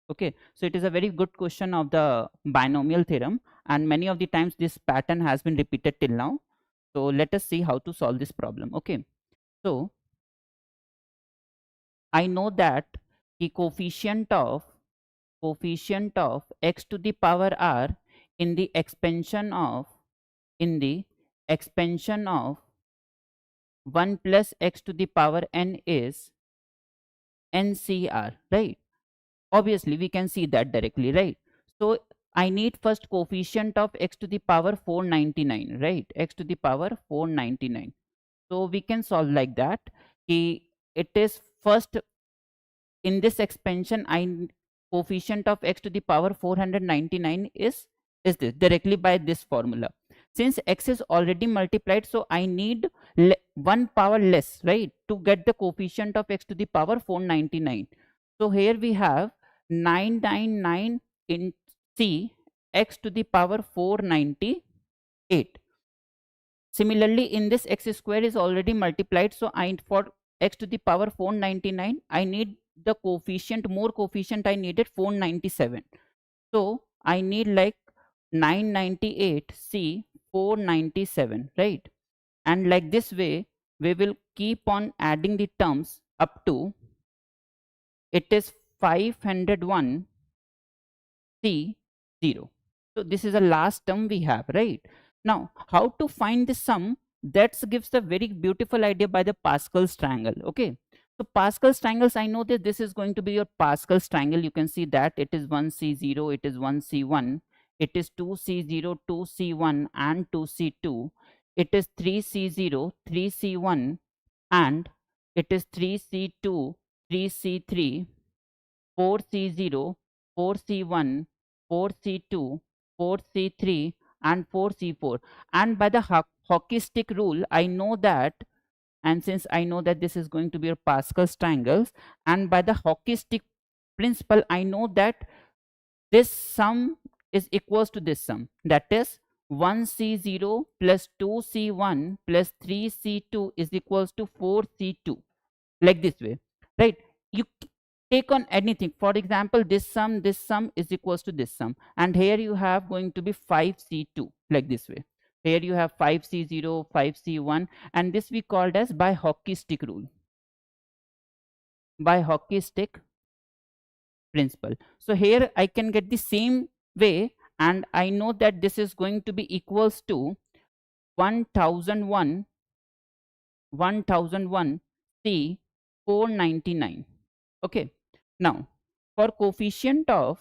Okay, so it is a very good question of the binomial theorem, and many of the times this pattern has been repeated till now. So let us see how to solve this problem. Okay, so I know that the coefficient of x to the power r in the expansion of in the expansion of 1 plus x to the power n is ncr, right? Obviously we can see that directly, right? So I need first coefficient of x to the power 499, right? X to the power 499. So we can solve like that. It is first in this expansion coefficient of x to the power 499 is this directly by this formula. Since x is already multiplied, so I need one power less, right, to get the coefficient of x to the power 499. So here we have 999 in c x to the power 498. Similarly, in this x square is already multiplied, so I for x to the power 499 I need the coefficient, more coefficient I needed 497. So I need like 998 c 497, right? And like this way we will keep on adding the terms up to it is 501 c 0. So this is the last term we have, right? Now how to find the sum? That gives a very beautiful idea by the Pascal's triangle. Okay, so Pascal's triangles, I know that this is going to be your Pascal's triangle. You can see that it is 1c0, it is 1c1, it is 2c0, 2c1 and 2c2, it is 3c0, 3c1 and it is 3c2, 3c3, 4c0, 4c1, 4c2, 4c3 and 4c4. And by the hockey stick rule I know that, and since I know that this is going to be your Pascal's triangles, and by the hockey stick principle I know that this sum is equals to this sum, that is 1c0 plus 2c1 plus 3c2 is equals to 4c2, like this way, right? You take on anything. For example, this sum is equals to this sum, and here you have going to be 5c2, like this way. Here you have 5c0, 5c1, and this we called as by hockey stick rule, by hockey stick principle. So here I can get the same way, and I know that this is going to be equals to 1001 c 499. Okay, now for coefficient of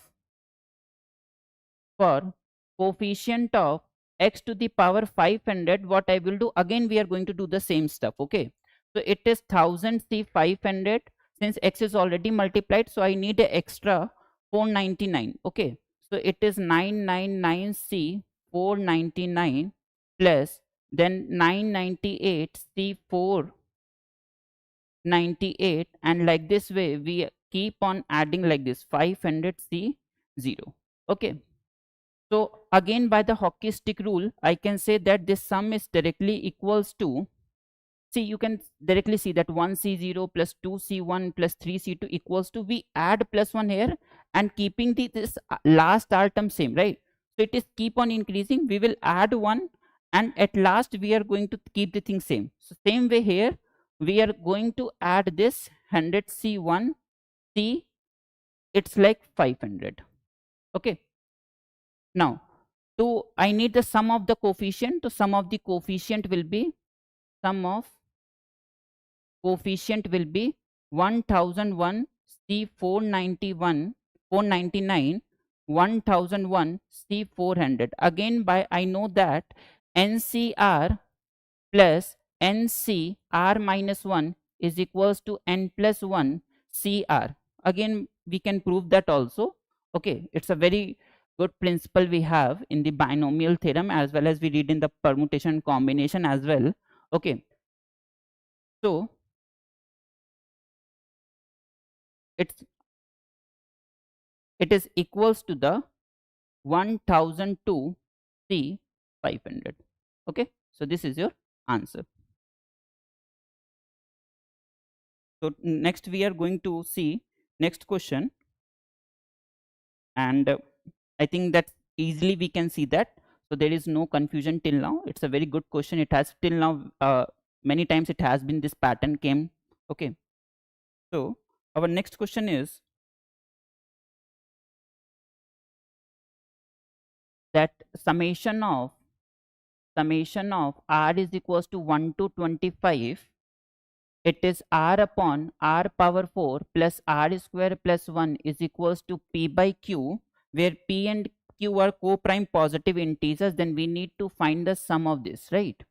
for coefficient of x to the power 500, what I will do, again we are going to do the same stuff. Okay, so it is 1000 c 500. Since x is already multiplied, so I need a extra 499. Okay, so it is 999 c 499 plus then 998 c 498, and like this way we keep on adding like this 500 c 0. Okay, so again by the hockey stick rule I can say that this sum is directly equals to see, you can directly see that 1C0 plus 2C1 plus 3C2 equals to, we add plus 1 here and keeping this last R term same, right? So it is keep on increasing, we will add 1 and at last we are going to keep the thing same. So same way here, we are going to add this 100C1, C, it's like 500. Okay. Now, I need the sum of the coefficient. So sum of the coefficient will be, sum of coefficient will be 1001 C 491 499 1001 C 400. Again, by I know that NCR plus NCR minus 1 is equals to N plus 1 CR. Again, we can prove that also. Okay, it's a very good principle we have in the binomial theorem, as well as we read in the permutation combination as well. Okay, so it is equals to the 1002 C 500. Okay, so this is your answer. So next we are going to see next question, and I think that easily we can see that. So there is no confusion till now. It's a very good question. It has till now many times it has been this pattern came. Okay. So our next question is that summation of R is equals to 1 to 25. It is R upon R power 4 plus R square plus 1 is equals to P by Q, where P and Q are co-prime positive integers. Then we need to find the sum of this, right?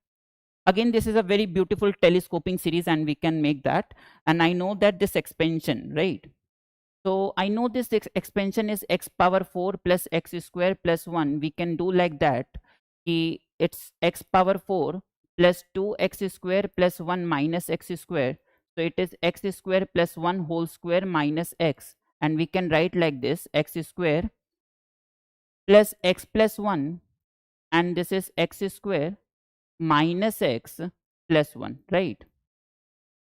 Again, this is a very beautiful telescoping series and we can make that. And I know that this expansion, right? So I know this expansion is x power 4 plus x square plus 1. We can do like that. It's x power 4 plus 2x square plus 1 minus x square. So it is x square plus 1 whole square minus x. And we can write like this, x square plus x plus 1. And this is x square minus x plus 1, right?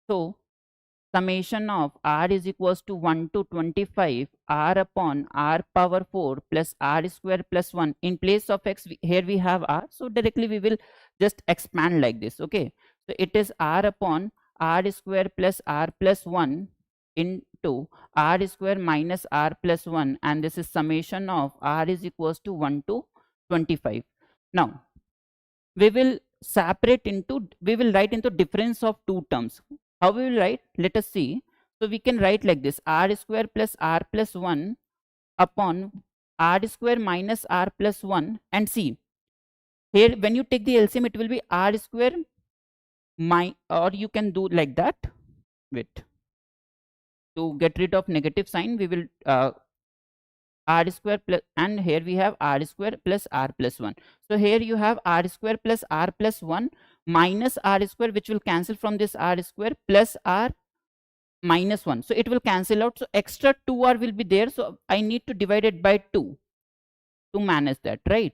So summation of R is equals to 1 to 25 R upon R power 4 plus R square plus 1. In place of x, here we have R. So directly we will just expand like this. Okay. So it is R upon R square plus R plus 1 into R square minus R plus 1. And this is summation of R is equals to 1 to 25. Now, we will write into difference of two terms. How we will write? Let us see. So we can write like this, R square plus R plus 1 upon R square minus R plus 1. And see, here when you take the LCM, it will be R square or you can do like that. Wait. To get rid of negative sign, we will R square plus, and here we have R square plus R plus 1. So here you have R square plus R plus 1 minus R square, which will cancel from this R square, plus R minus 1. So it will cancel out. So extra 2R will be there. So I need to divide it by 2 to manage that, right?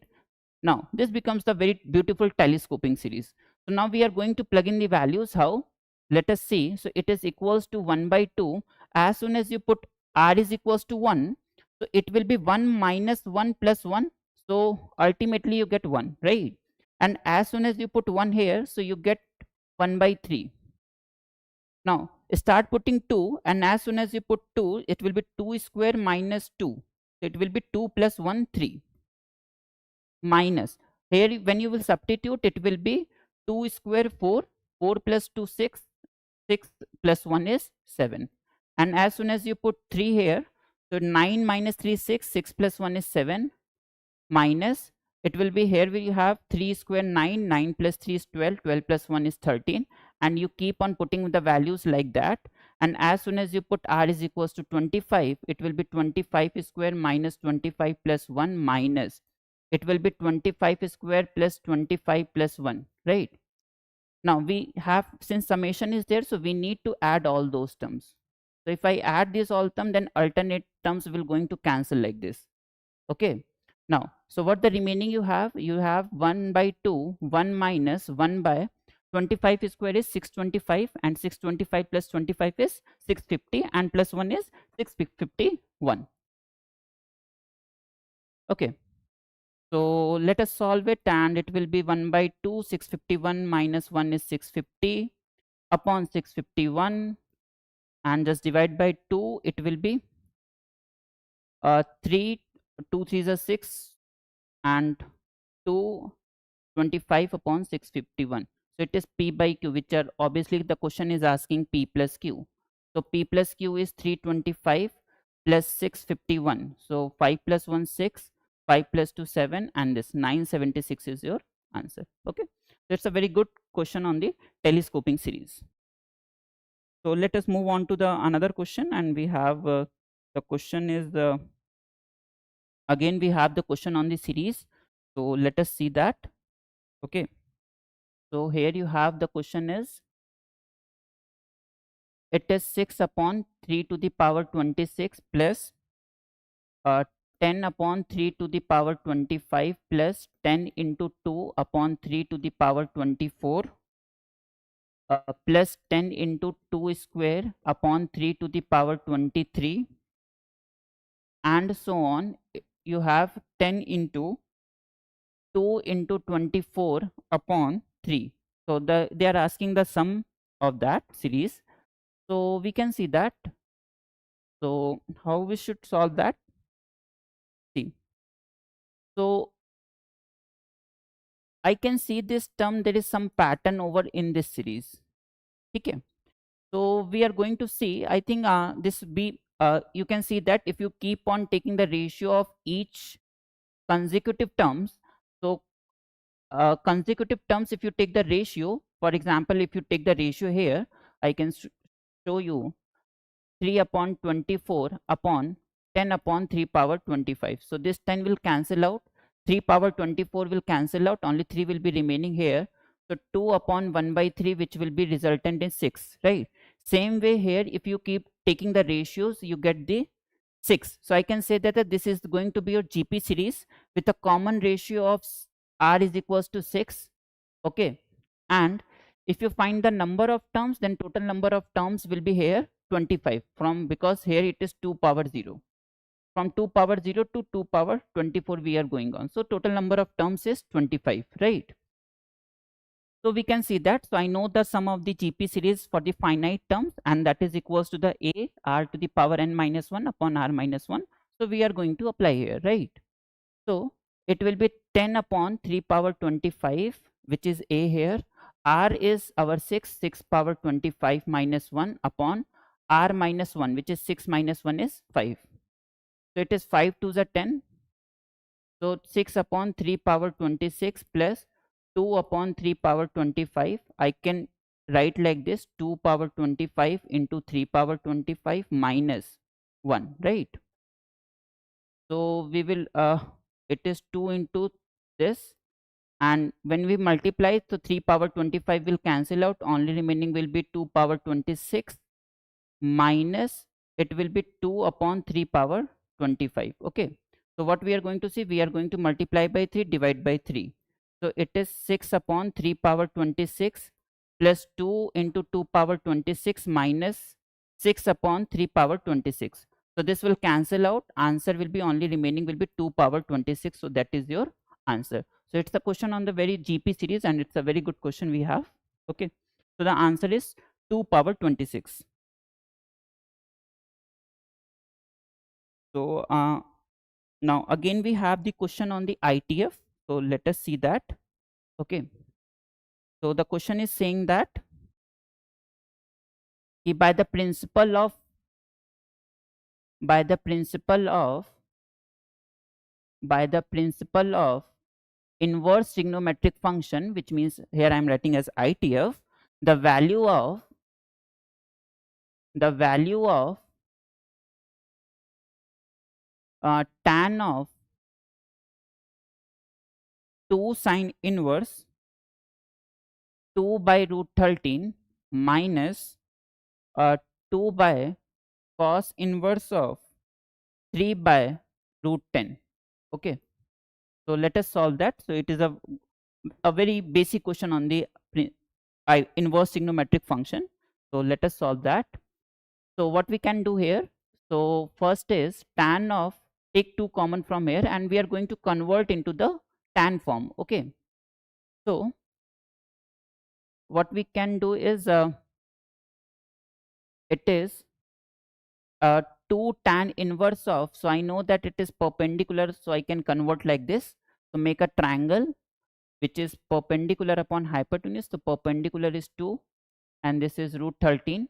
Now this becomes the very beautiful telescoping series. So now we are going to plug in the values. How? Let us see. So it is equals to 1 by 2. As soon as you put R is equals to 1, so it will be 1 minus 1 plus 1. So ultimately you get 1, right? And as soon as you put 1 here, so you get 1 by 3. Now start putting 2, and as soon as you put 2, it will be 2 square minus 2. So it will be 2 plus 1, 3. Minus. Here when you will substitute, it will be 2 square 4, 4 plus 2 6, 6 plus 1 is 7. And as soon as you put 3 here, so 9 minus 3 6, 6 plus 1 is 7, minus, it will be here we have 3 square 9, 9 plus 3 is 12, 12 plus 1 is 13, and you keep on putting the values like that. And as soon as you put R is equals to 25, it will be 25 square minus 25 plus 1 minus, it will be 25 square plus 25 plus 1, right? Now we have, since summation is there, so we need to add all those terms. So if I add this all term, then alternate terms will going to cancel like this. Okay. Now, so what the remaining you have 1 by 2, 1 minus 1 by 25 square is 625 and 625 plus 25 is 650 and plus 1 is 651. Okay. So let us solve it, and it will be 1 by 2, 651 minus 1 is 650 upon 651, and just divide by 2, it will be 3, 2 3s are 6 and 2, 25 upon 651. So it is P by Q, which are obviously the question is asking P plus Q. So P plus Q is 325 plus 651. So 5 plus 1 6, 5 plus 2 7, and this 976 is your answer. Okay, that's a very good question on the telescoping series. So let us move on to the another question, and we have the question is again we have the question on the series. So let us see that. Okay, so here you have the question is, it is 6 upon 3 to the power 26 plus 10 upon 3 to the power 25 plus 10 into 2 upon 3 to the power 24 plus 10 into 2 square upon 3 to the power 23 and so on. You have 10 into 2 into 24 upon 3. So they are asking the sum of that series. So we can see that. So how we should solve that? See. So I can see this term, there is some pattern over in this series. Okay. So we are going to see, I think this be you can see that if you keep on taking the ratio of each consecutive terms. So consecutive terms, if you take the ratio, for example, if you take the ratio here, I can show you 3 upon 24 upon 10 upon 3 power 25. So this 10 will cancel out, 3 power 24 will cancel out, only 3 will be remaining here. So 2 upon 1 by 3, which will be resultant in 6, right? Same way here, if you keep taking the ratios, you get the 6. So I can say that this is going to be your GP series with a common ratio of R is equals to 6. Okay. And if you find the number of terms, then total number of terms will be here 25, from because here it is 2 power 0. From 2 power 0 to 2 power 24 we are going on. So total number of terms is 25, right? So we can see that. So I know the sum of the GP series for the finite terms, and that is equals to the A R to the power n minus 1 upon R minus 1. So we are going to apply here, right? So it will be 10 upon 3 power 25, which is A here. R is our 6 power 25 minus 1 upon R minus 1, which is 6 minus 1 is 5. So it is 5 to the 10. So 6 upon 3 power 26 plus 2 upon 3 power 25. I can write like this: 2 power 25 into 3 power 25 minus 1, right? So we will it is 2 into this, and when we multiply, so 3 power 25 will cancel out, only remaining will be 2 power 26 minus, it will be 2 upon 3 power 25. Okay, so what we are going to see, we are going to multiply by 3, divide by 3. So it is 6 upon 3 power 26 plus 2 into 2 power 26 minus 6 upon 3 power 26. So this will cancel out, answer will be only remaining will be 2 power 26. So that is your answer. So it's a question on the very GP series, and it's a very good question we have. Okay, so the answer is 2 power 26. So now again we have the question on the ITF. So let us see that. Okay, so the question is saying that by the principle of by the principle of inverse trigonometric function, which means here I am writing as ITF, the value of tan of 2 sine inverse 2 by root 13 minus 2 by cos inverse of 3 by root 10. Okay, so let us solve that. So it is a very basic question on the inverse trigonometric function. So let us solve that. So what we can do here, so first is tan of, take 2 common from here, and we are going to convert into the tan form. Okay, so what we can do is it is 2 tan inverse of, so I know that it is perpendicular, so I can convert like this. So make a triangle which is perpendicular upon hypotenuse. So perpendicular is 2 and this is root 13.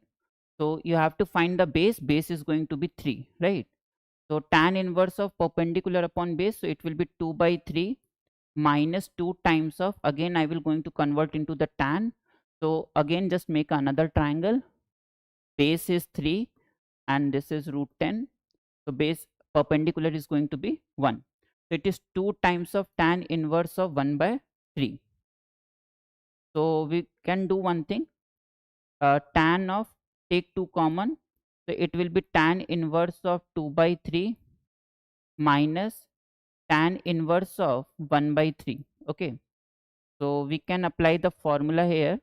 So you have to find the base. Base is going to be 3, right? So tan inverse of perpendicular upon base, so it will be 2 by 3 minus 2 times of, again I will going to convert into the tan. So again just make another triangle. Base is 3 and this is root 10. So base perpendicular is going to be 1. So it is 2 times of tan inverse of 1 by 3. So we can do one thing. Tan of, take 2 common. So it will be tan inverse of 2 by 3 minus tan inverse of 1 by 3. Okay. So we can apply the formula here,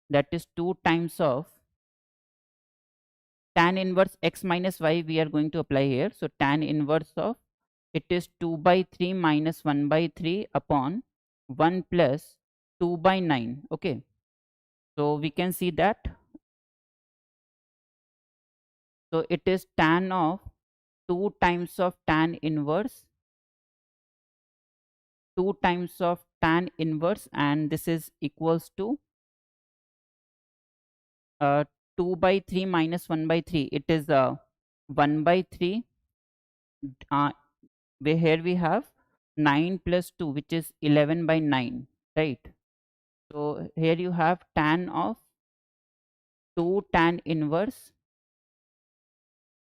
that is 2 times of tan inverse x minus y we are going to apply here. So tan inverse of, it is 2 by 3 minus 1 by 3 upon 1 plus 2 by 9. Okay. So we can see that. So it is tan of 2 times of tan inverse, 2 times of tan inverse, and this is equals to uh, 2 by 3 minus 1 by 3. It is 1 by 3. Where here we have 9 plus 2, which is 11 by 9, right? So here you have tan of 2 tan inverse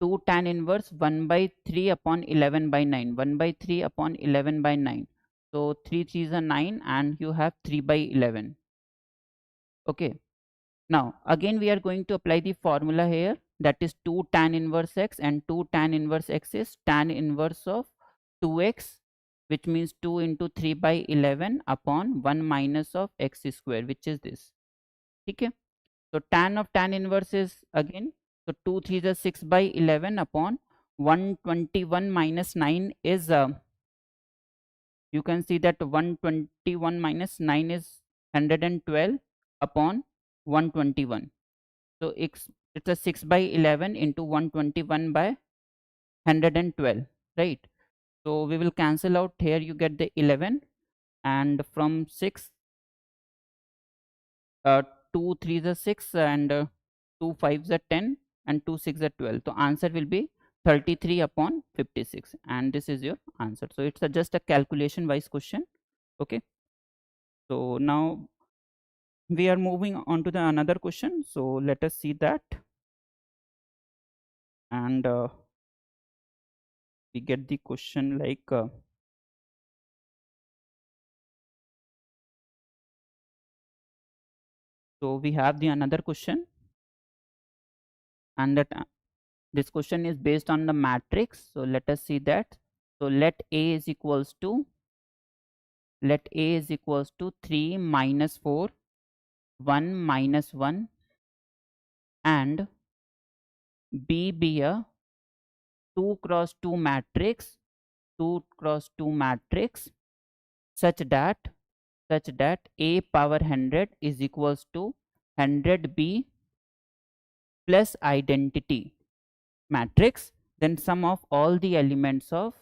1 by 3 upon 11 by 9, 1 by 3 upon 11 by 9. So 3 3s are 9 and you have 3 by 11. Okay. Now again we are going to apply the formula here, that is 2 tan inverse x, and 2 tan inverse x is tan inverse of 2x, which means 2 into 3 by 11 upon 1 minus of x square, which is this. Okay. So tan of tan inverse is again, so 2 3 is 6 by 11 upon 121 minus 9 is you can see that 121 minus 9 is 112 upon 121. So it's a 6 by 11 into 121 by 112, right? So we will cancel out here, you get the 11, and from 6 uh, 2 3 is 6 and 2 5 is 10 and 2 6 is 12. So answer will be 33 upon 56, and this is your answer. So it's just a calculation wise question. Okay. So now we are moving on to the another question. So let us see that, and we get the question like so we have the another question, and that this question is based on the matrix. So let us see that. So let A is equals to 3 minus 4 1 minus 1 and B be a 2 cross 2 matrix, 2 cross 2 matrix, such that A power 100 is equals to 100B plus identity matrix, then sum of all the elements of,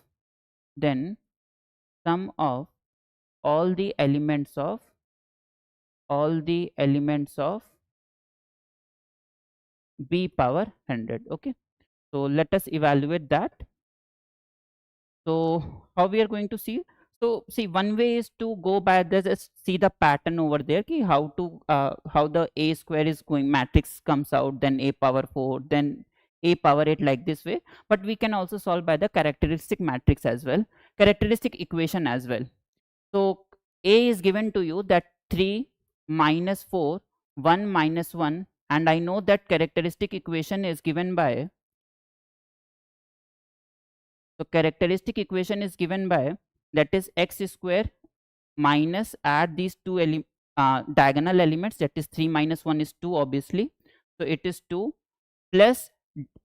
then sum of all the elements of B power 100. Okay. So let us evaluate that. So how we are going to see? So see, one way is to go by this, see the pattern over there, ki how to how the A square is going, matrix comes out, then A power 4, then A power 8, like this way. But we can also solve by the characteristic matrix as well, characteristic equation as well. So A is given to you, that 3 minus 4 1 minus 1, and I know that characteristic equation is given by, so characteristic equation is given by, that is x square minus, add these two diagonal elements, that is 3 minus 1 is 2 obviously. So it is 2 plus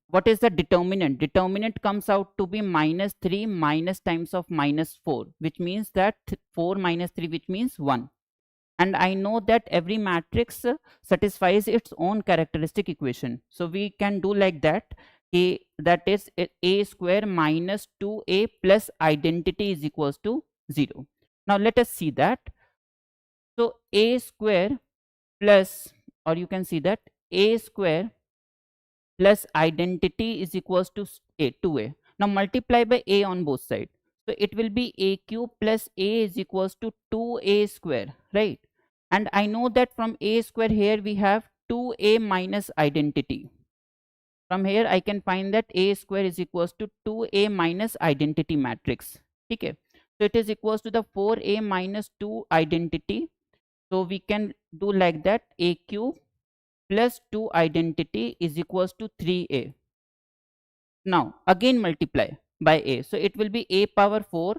what is the determinant? Determinant comes out to be minus 3 minus times of minus 4, which means that 4 minus 3, which means 1. And I know that every matrix satisfies its own characteristic equation. So we can do like that. That is a square minus 2a plus identity is equals to 0. Now let us see that. So a square plus, or you can see that a square plus identity is equals to 2a. Now multiply by a on both sides. So it will be a cube plus a is equals to 2a square, right? And I know that from a square here we have 2a minus identity. From here I can find that a square is equals to 2a minus identity matrix. Okay. So it is equals to the 4a minus 2 identity. So we can do like that, a cube plus 2 identity is equals to 3a. Now again multiply by a. So it will be a power 4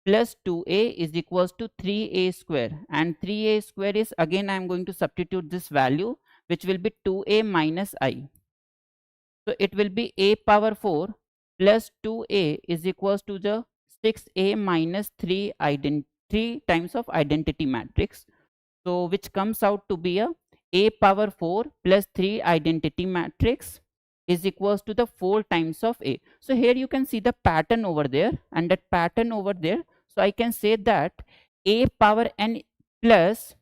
plus 2a is equals to 3a square, and 3a square is, again I am going to substitute this value, which will be 2a minus I. So it will be a power 4 plus 2a is equals to the 6a minus 3 times of identity matrix. So which comes out to be a power 4 plus 3 identity matrix is equals to the 4 times of a. So here you can see the pattern over there, and that pattern over there. So I can say that a power n plus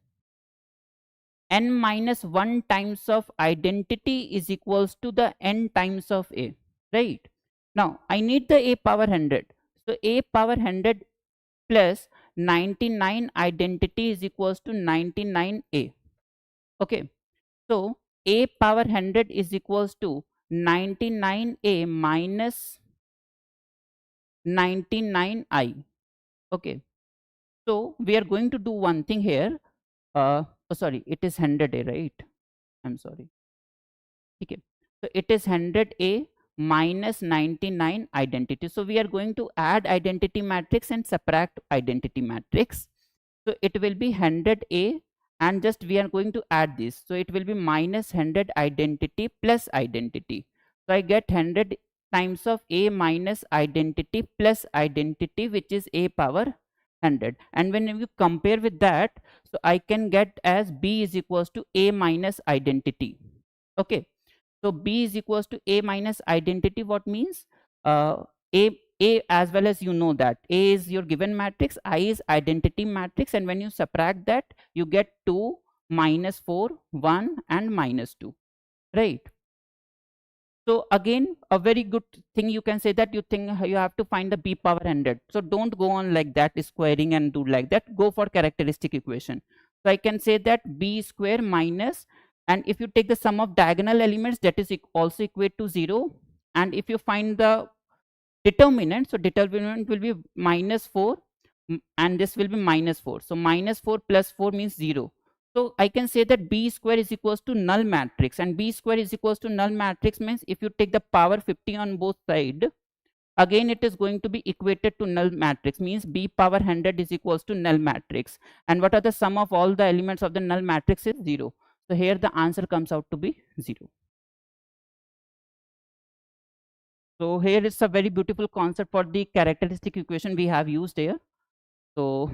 n minus 1 times of identity is equals to the n times of a, right? Now I need the a power 100. So a power 100 plus 99 identity is equals to 99a. Okay. So a power 100 is equals to 99a minus 99i. Okay. So we are going to do one thing here. Oh, sorry, it is 100a, right? I'm sorry. Okay. So it is 100a minus 99 identity. So we are going to add identity matrix and subtract identity matrix. So it will be 100a, and just we are going to add this. So it will be minus 100 identity plus identity. So I get 100 times of a minus identity plus identity, which is a power 100. And when you compare with that, so I can get as b is equals to a minus identity. Okay. So b is equals to a minus identity. What means a, as well as you know that a is your given matrix, I is identity matrix, and when you subtract that you get 2 minus 4 1 and minus 2, right? So again, a very good thing, you can say that you think you have to find the b power 100. So don't go on like that squaring and do like that. Go for characteristic equation. So I can say that b square minus, and if you take the sum of diagonal elements, that is also equate to 0. And if you find the determinant, so determinant will be minus 4, and this will be minus 4. So minus 4 plus 4 means 0. So I can say that b square is equals to null matrix, and b square is equals to null matrix means if you take the power 50 on both sides, again it is going to be equated to null matrix, means b power 100 is equals to null matrix. And what are the sum of all the elements of the null matrix is 0. So here the answer comes out to be 0. So here is a very beautiful concept for the characteristic equation we have used here. So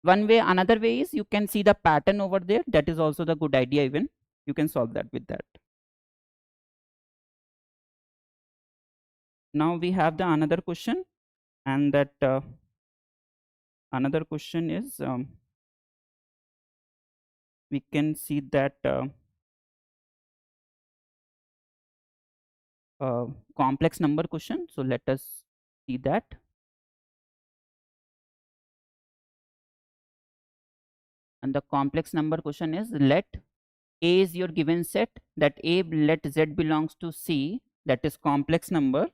one way, another way is you can see the pattern over there. That is also the good idea. Even you can solve that with that. Now we have the another question, and that another question is we can see that complex number question. So let us see that. And the complex number question is, let A is your given set, that A let Z belongs to C, that is complex number,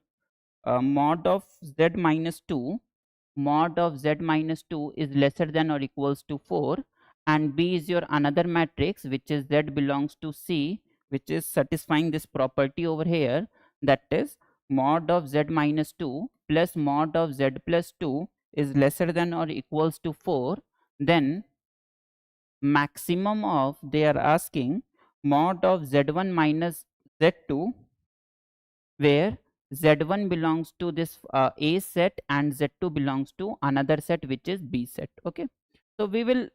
mod of Z minus 2, mod of Z minus 2 is lesser than or equals to 4, and B is your another matrix which is Z belongs to C, which is satisfying this property over here, that is mod of Z minus 2 plus mod of Z plus 2 is lesser than or equals to 4, then maximum of, they are asking mod of z1 minus z2, where z1 belongs to this A set and z2 belongs to another set which is B set. Okay, so we will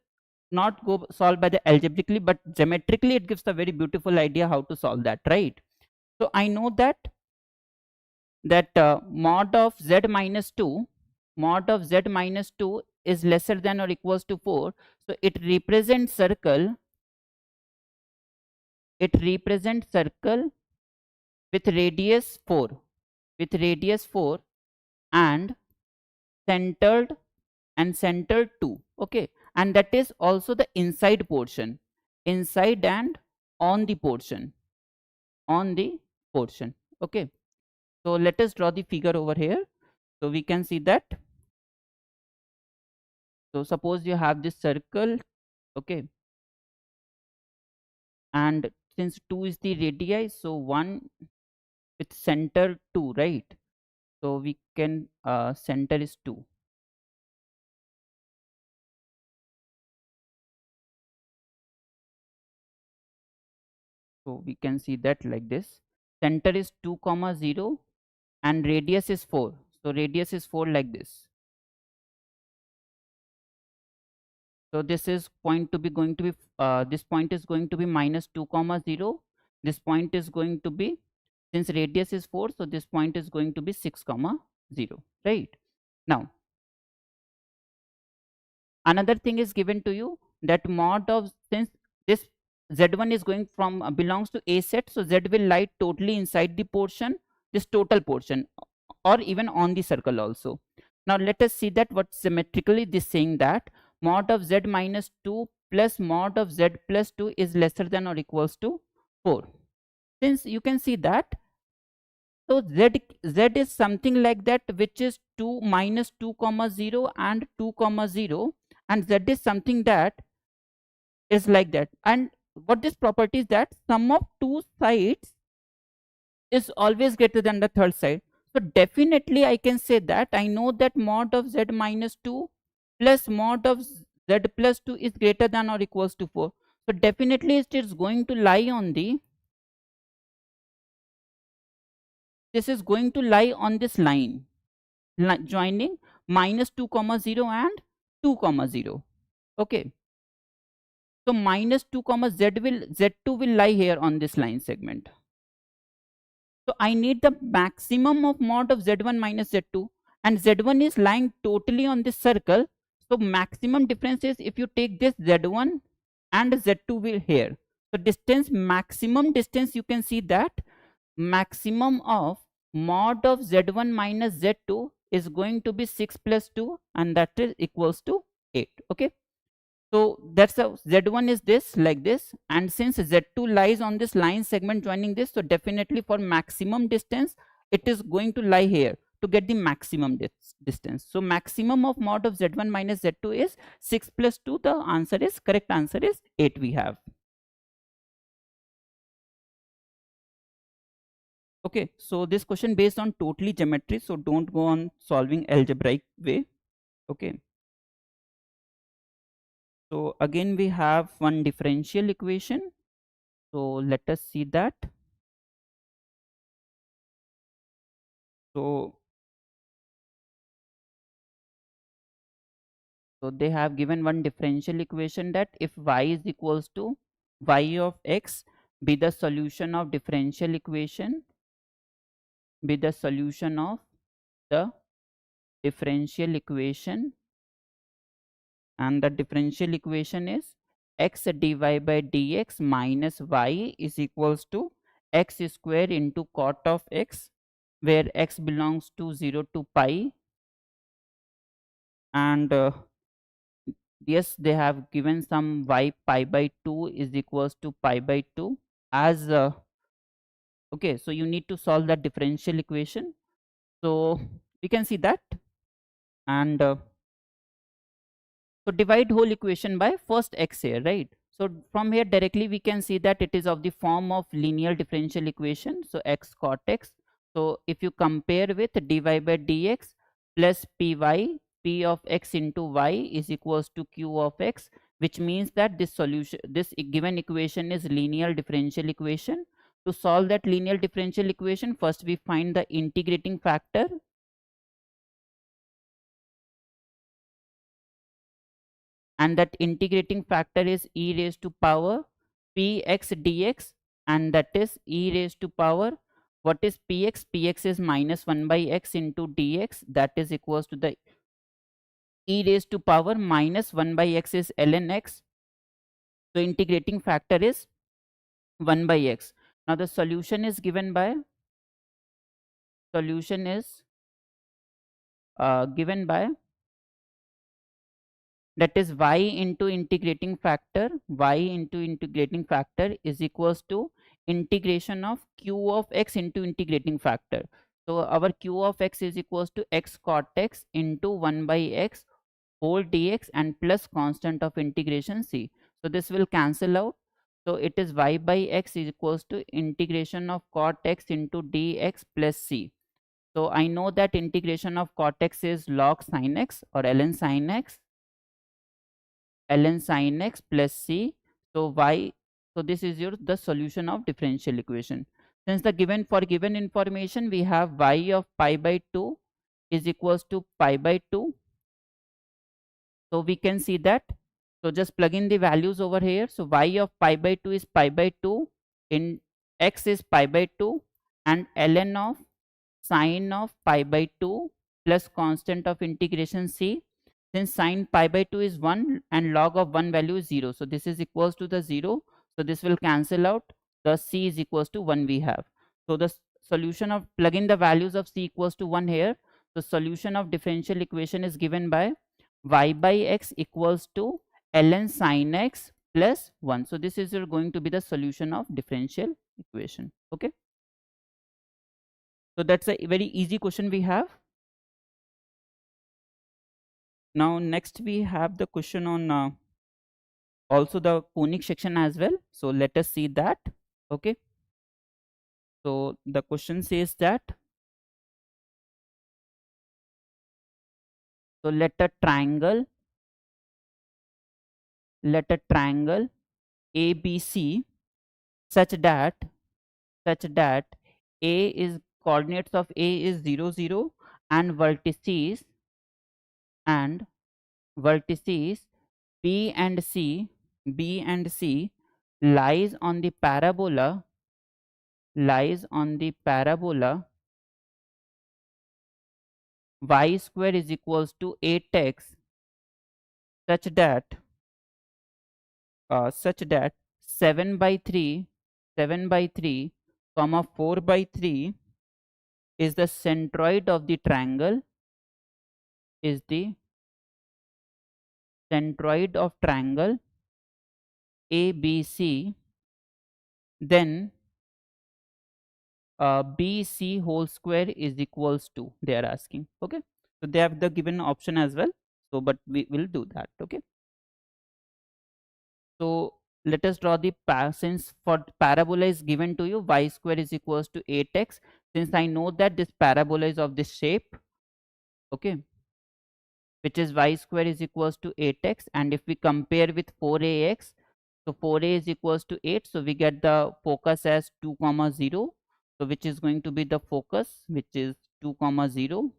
not go solve by the algebraically, but geometrically it gives a very beautiful idea how to solve that, right? So I know that mod of z minus 2, mod of z minus 2 is lesser than or equals to 4. So it represents circle with radius 4, with radius 4 and centered and centered 2. Okay, and that is also the inside portion, inside and on the portion, on the portion. Okay, so let us draw the figure over here. So we can see that, so suppose you have this circle. Okay, and since 2 is the radii, so 1 with center 2, right? So we can center is 2. So we can see that like this, center is 2 comma 0 and radius is 4. So radius is 4 like this. So this is point to be going to be this point is going to be minus 2 comma 0. This point is going to be, since radius is 4, so this point is going to be 6 comma 0, right? Now another thing is given to you, that mod of, since this z1 is going from belongs to A set, so z will lie totally inside the portion, this total portion, or even on the circle also. Now let us see that what symmetrically this saying, that mod of z minus 2 plus mod of z plus 2 is lesser than or equals to 4. Since you can see that, so z is something like that, which is 2 minus 2 comma 0 and 2 comma 0, and z is something that is like that. And what this property is, that sum of two sides is always greater than the third side. So definitely I can say that I know that mod of z minus 2 plus mod of z plus 2 is greater than or equals to 4. So definitely it is going to lie on the, this is going to lie on this line, joining minus 2 comma 0 and 2 comma 0. Okay, so minus 2 comma z2 will lie here on this line segment. So I need the maximum of mod of z1 minus z2, and z1 is lying totally on this circle. So maximum difference is if you take this z1 and z2 will here. So distance, maximum distance, you can see that maximum of mod of z1 minus z2 is going to be 6 plus 2, and that is equals to 8. Okay, so that's how z1 is this like this, and since z2 lies on this line segment joining this, so definitely for maximum distance it is going to lie here to get the maximum distance. So maximum of mod of z1 minus z2 is 6 plus 2. The answer is, correct answer is 8 we have. Okay, so this question based on totally geometry, so don't go on solving algebraic way. Okay, so again we have one differential equation. So let us see that. So they have given one differential equation, that if y is equals to y of x, be the solution of differential equation, be the solution of the differential equation, and the differential equation is x dy by dx minus y is equals to x square into cot of x, where x belongs to 0 to pi, and yes, they have given some y pi by 2 is equals to pi by 2 as okay, so you need to solve that differential equation. So we can see that, and so divide whole equation by first x here, right? So from here directly we can see that it is of the form of linear differential equation, so x cot x. So if you compare with dy by dx plus py, p of x into y is equals to q of x, which means that this given equation is linear differential equation. To solve that linear differential equation, first we find the integrating factor, and that integrating factor is e raised to power px dx, and that is e raised to power, what is px? Px is minus 1 by x into dx, that is equals to the e raised to power minus 1 by x is ln x. So integrating factor is 1 by x. Now the solution is given by, solution is given by, that is y into integrating factor, y into integrating factor is equals to integration of q of x into integrating factor. So our q of x is equals to x cot x into 1 by x whole dx and plus constant of integration c. So this will cancel out. So it is y by x is equals to integration of cot x into dx plus c. So I know that integration of cot x is log sin x or ln sin x, ln sin x plus c. So y, so this is your the solution of differential equation. Since the given information we have y of pi by 2 is equals to pi by 2. So we can see that. So just plug in the values over here. So y of pi by 2 is pi by 2, in x is pi by 2, and ln of sine of pi by 2 plus constant of integration c. Since sine pi by 2 is 1 and log of 1 value is 0. So this is equals to the 0. So this will cancel out. The c is equals to 1 we have. So the solution of, plug in the values of c equals to 1 here. The solution of differential equation is given by y by x equals to ln sin x plus 1. So this is going to be the solution of differential equation. Okay. So that's a very easy question we have. Now next we have the question on also the conic section as well. So let us see that. Okay. So the question says that, so let a triangle ABC such that A is coordinates of A is 0 0 and vertices B and C lies on the parabola y square is equals to 8x such that 7 by 3 comma 4 by 3 is the centroid of the triangle, is the centroid of triangle ABC, then BC whole square is equals to, they are asking. Okay, so they have the given option as well. So but we will do that. Okay, so let us draw the since for parabola is given to you y square is equals to 8x. Since I know that this parabola is of this shape, okay, which is y square is equals to 8x, and if we compare with 4ax, so 4a is equals to 8, so we get the focus as 2 comma 0. So which is going to be the focus, which is 2 comma 0.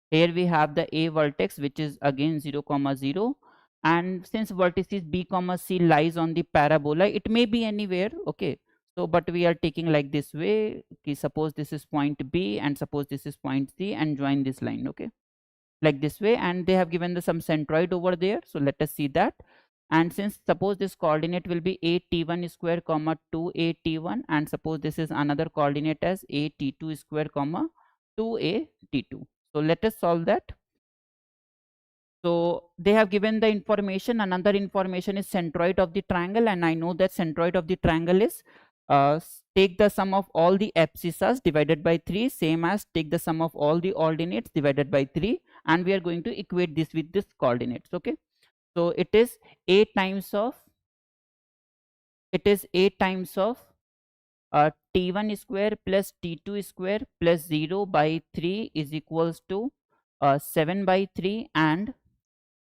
Here we have the a vertex, which is again 0 comma 0, and since vertices b comma c lies on the parabola, it may be anywhere. Okay, so but we are taking like this way. Okay, suppose this is point b and suppose this is point c, and join this line. Okay, like this way, and they have given the some centroid over there. So let us see that. And since suppose this coordinate will be a t1 square comma 2a t1, and suppose this is another coordinate as a t2 square comma 2a t2. So let us solve that. So they have given the information, another information is centroid of the triangle, and I know that centroid of the triangle is take the sum of all the abscissas divided by 3, same as take the sum of all the ordinates divided by 3, and we are going to equate this with this coordinates. Okay, so it is a times of t1 square plus t2 square plus 0 by 3 is equals to 7 by 3, and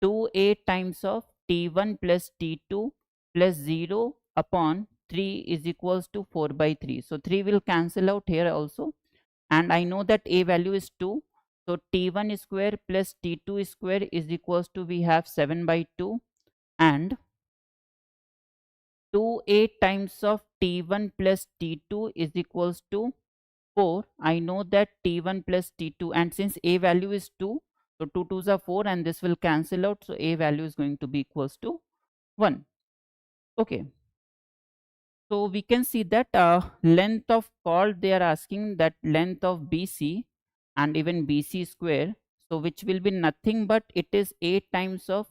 2a times of t1 plus t2 plus 0 upon 3 is equals to 4 by 3. So 3 will cancel out here also, and I know that a value is 2. So t1 square plus t2 square is equals to, we have 7 by 2, and 2a times of t1 plus t2 is equals to 4. I know that t1 plus t2, and since a value is 2, so 2 2s are 4, and this will cancel out, so a value is going to be equals to 1. Okay, so we can see that length of chord, they are asking that length of BC and even BC square, so which will be nothing but it is 8 times of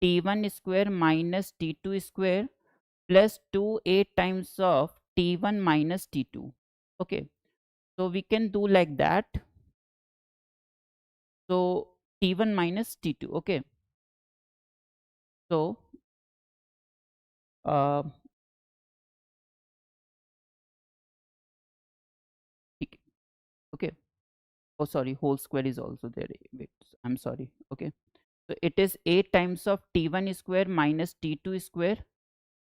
t1 square minus t2 square plus 2 times of t1 minus t2. Okay, so we can do like that. So t1 minus t2. Okay, so uh, ठीक है, okay, oh sorry, whole square is also there, wait, I'm sorry. Okay, so it is 8 times of t1 square minus t2 square,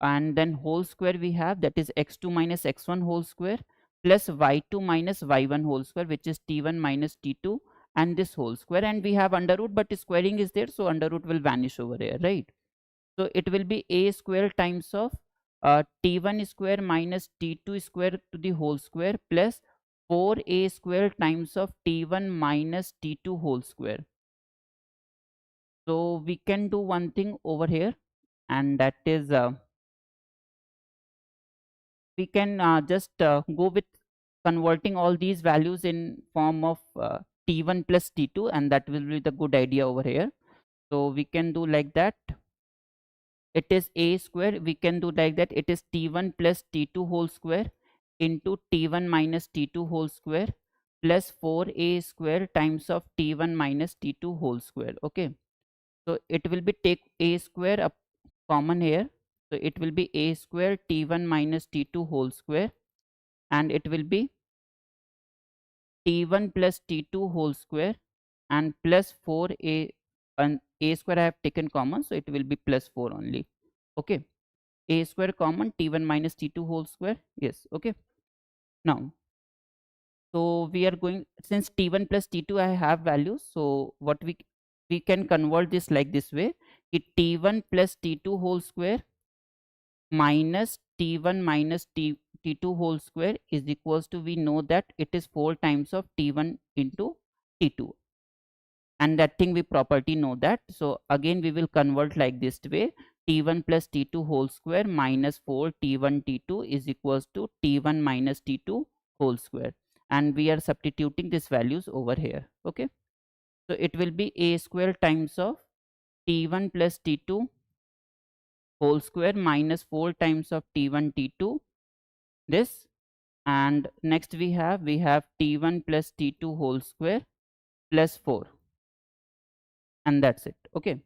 and then whole square we have, that is x2 minus x1 whole square plus y2 minus y1 whole square, which is t1 minus t2, and this whole square, and we have under root, but squaring is there, so under root will vanish over here, right? So it will be a square times of t1 square minus t2 square to the whole square plus 4a square times of t1 minus t2 whole square. So we can do one thing over here, and that is we can just go with converting all these values in form of t1 plus t2, and that will be the good idea over here. So we can do like that, it is a square, we can do like that, it is t1 plus t2 whole square into t1 minus t2 whole square plus 4a square times of t1 minus t2 whole square. Okay, so it will be, take a square up common here, so it will be a square t1 minus t2 whole square, and it will be t1 plus t2 whole square and plus 4a, and a square I have taken common, so it will be plus 4 only. Okay, a square common, t1 minus t2 whole square, yes. Okay, now so we are going, since t1 plus t2 I have values, so what we can convert this like this way, t1 plus t2 whole square minus t1 minus t2 whole square is equals to, we know that it is 4 times of t1 into t2, and that thing we property know that. So again we will convert like this way, t1 plus t2 whole square minus 4 t1 t2 is equals to t1 minus t2 whole square, and we are substituting these values over here. Okay, so it will be a square times of t1 plus t2 whole square minus 4 times of t1 t2, this, and next we have t1 plus t2 whole square plus 4, and that's it. Okay,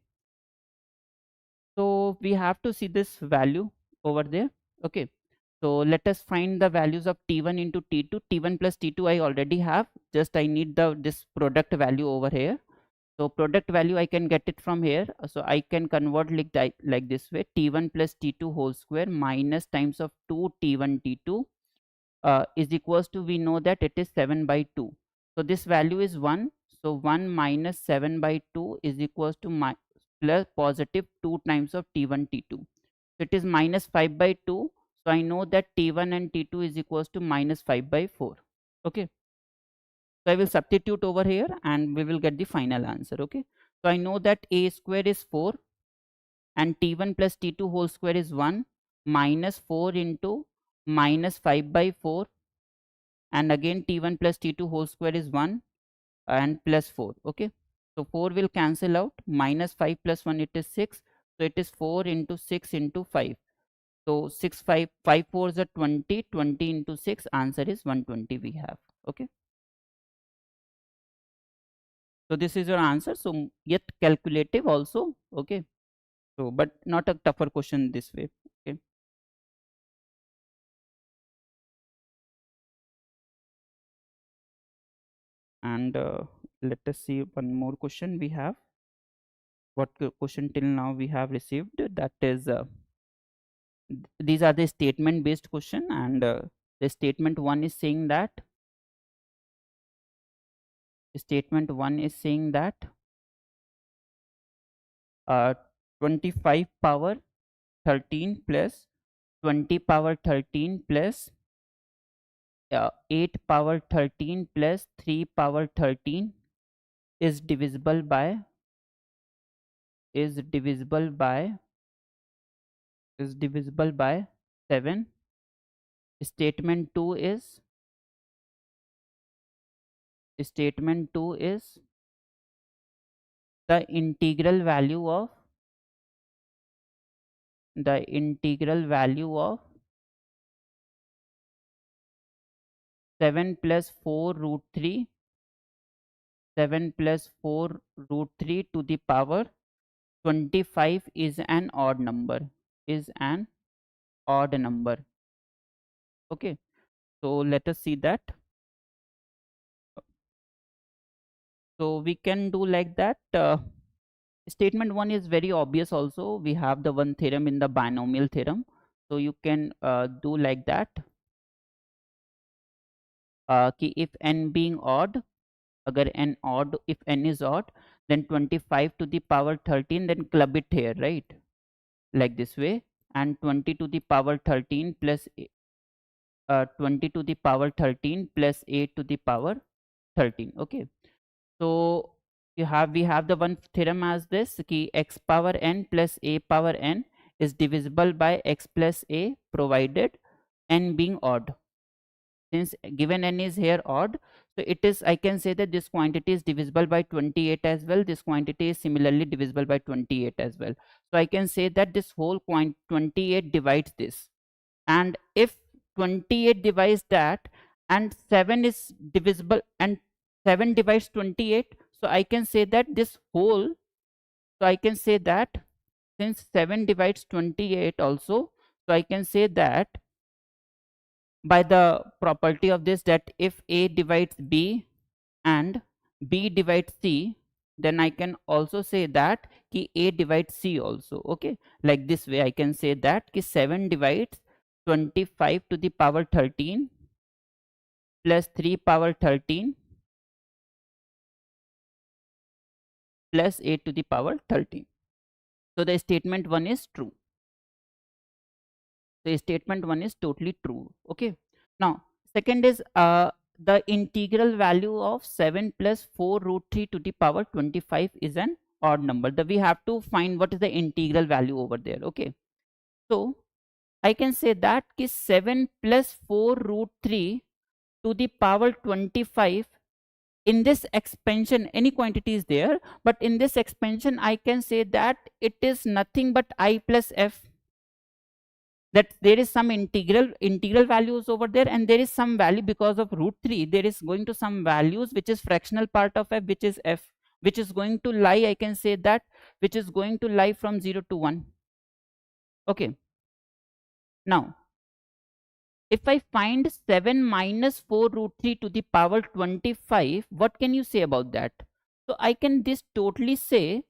so we have to see this value over there. Okay, so let us find the values of t1 into t2. T1 plus t2 I already have, just I need the this product value over here. So product value I can get it from here, so I can convert like this way, t1 plus t2 whole square minus times of 2 t1 t2 is equals to, we know that it is 7 by 2. So this value is 1. So 1 minus 7 by 2 is equals to plus positive 2 times of t1 t2. So it is minus 5 by 2. So I know that t1 and t2 is equals to minus 5 by 4. Okay. So I will substitute over here and we will get the final answer. Okay. So I know that a square is 4 and t1 plus t2 whole square is 1 minus 4 into minus 5 by 4, and again t1 plus t2 whole square is 1 and plus 4. Okay, so 4 will cancel out, minus 5 plus 1 it is 6, so it is 4 into 6 into 5. So 6 5 5 4s are 20, 20 into 6, answer is 120 we have. Okay, so this is your answer, so yet calculative also. Okay, so but not a tougher question this way. Okay, and let us see one more question we have. what question till now we have received, that is these are the statement based question, and the statement 1 is saying that statement 1 is saying that uh, 25 power 13 plus 20 power 13 plus 8 power 13 plus 3 power 13 is divisible by is divisible by is divisible by 7. Statement 2 is the integral value of 7 plus 4 root 3 7 plus 4 root 3 to the power 25 is an odd number. Okay, so let us see that. So we can do like that. Statement 1 is very obvious also. We have the one theorem in the binomial theorem. So you can do like that. Ki if n being odd, agar n odd, if n is odd, then 25 to the power 13, then club it here, right? Like this way. And 20 to the power 13 plus 20 to the power 13 plus 8 to the power 13. Okay. So we have the one theorem as this, ki x power n plus a power n is divisible by x plus a, provided n being odd. Since given n is here odd, so it is, I can say that this quantity is divisible by 28 as well. This quantity is similarly divisible by 28 as well. So I can say that this whole 28 divides this. And if 28 divides that and 7 is divisible and 7 divides 28, so I can say that this whole, so I can say that since 7 divides 28 also, so I can say that by the property of this, that if a divides b and b divides c, then I can also say that ki a divides c also. Okay, like this way I can say that ki 7 divides 25 to the power 13 plus 3 power 13 plus 8 to the power 13. So the statement 1 is true. The statement 1 is totally true. Okay, now second is the integral value of 7 plus 4 root 3 to the power 25 is an odd number. We have to find what is the integral value over there. Okay, so I can say that ki 7 plus 4 root 3 to the power 25, in this expansion any quantity is there, but in this expansion I can say that it is nothing but I plus f, that there is some integral values over there, and there is some value because of root 3, there is going to some values which is fractional part of f, which is f, which is going to lie, I can say that, which is going to lie from 0 to 1. Okay, now if I find 7 minus 4 root 3 to the power 25, what can you say about that? So I can this totally say,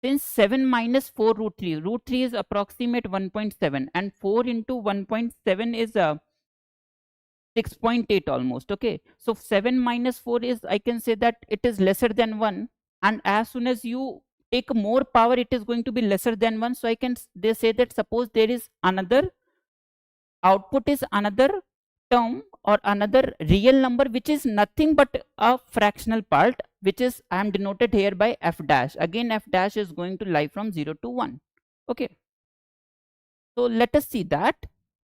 since 7 minus 4 root 3 is approximate 1.7 and 4 into 1.7 is 6.8 almost. Okay, so 7 minus 4 is, I can say that it is lesser than 1, and as soon as you take more power it is going to be lesser than 1. So I can, they say that suppose there is another output is another term or another real number which is nothing but a fractional part, which is I am denoted here by f dash. Again f dash is going to lie from 0 to 1. Okay, so let us see that.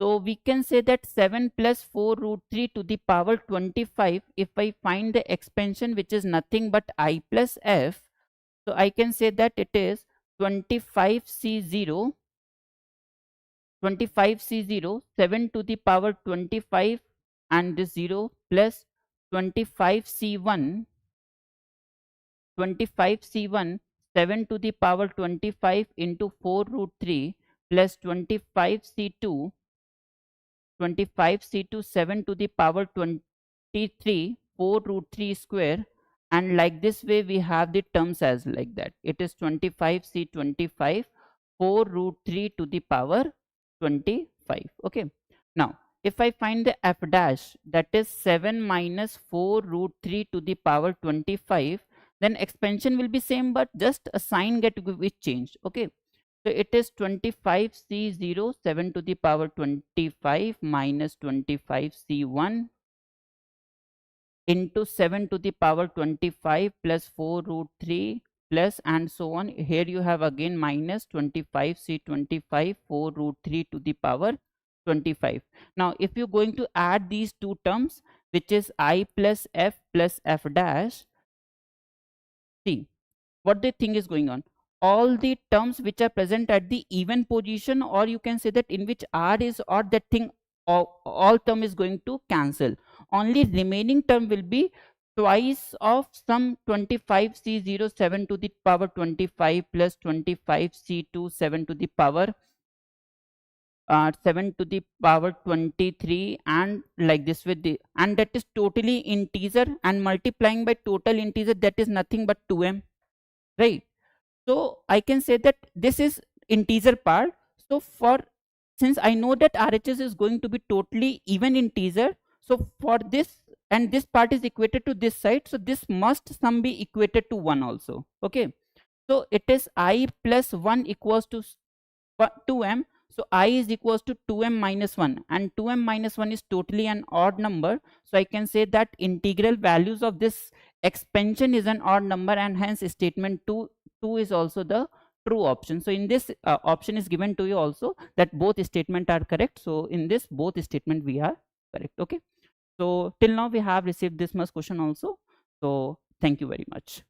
So we can say that 7 plus 4 root 3 to the power 25, if I find the expansion which is nothing but I plus f, so I can say that it is 25c0 7 to the power 25 and this 0 plus 25c1 7 to the power 25 into 4 root 3 plus 25c2 7 to the power 23 4 root 3 square and like this way we have the terms as like that. It is 25c 25 4 root 3 to the power 25. Okay, now if I find the f dash, that is 7 minus 4 root 3 to the power 25, then expansion will be same, but just a sign get which changed. Okay, so it is 25c0 7 to the power 25 minus 25c1 into 7 to the power 25 plus 4 root 3 plus and so on. Here you have again minus 25c 25 4 root 3 to the power 25. Now if you're going to add these two terms, which is I plus f dash, see what the thing is going on. All the terms which are present at the even position, or you can say that in which r is odd, that thing all term is going to cancel. Only remaining term will be twice of some 25c0 7 to the power 25 plus 25c2 7 to the power 7 to the power 23, and like this with the, and that is totally integer, and multiplying by total integer, that is nothing but 2m, right? So I can say that this is integer part. So for, since I know that RHS is going to be totally even integer, so for this, and this part is equated to this side, so this must some be equated to 1 also. Okay, so it is I plus 1 equals to 2m. So I is equals to 2m minus 1, and 2m minus 1 is totally an odd number. So I can say that integral values of this expansion is an odd number, and hence statement 2 is also the true option. So in this option is given to you also that both statement are correct. So in this both statement we are correct. Okay, so till now we have received this much question also. So thank you very much.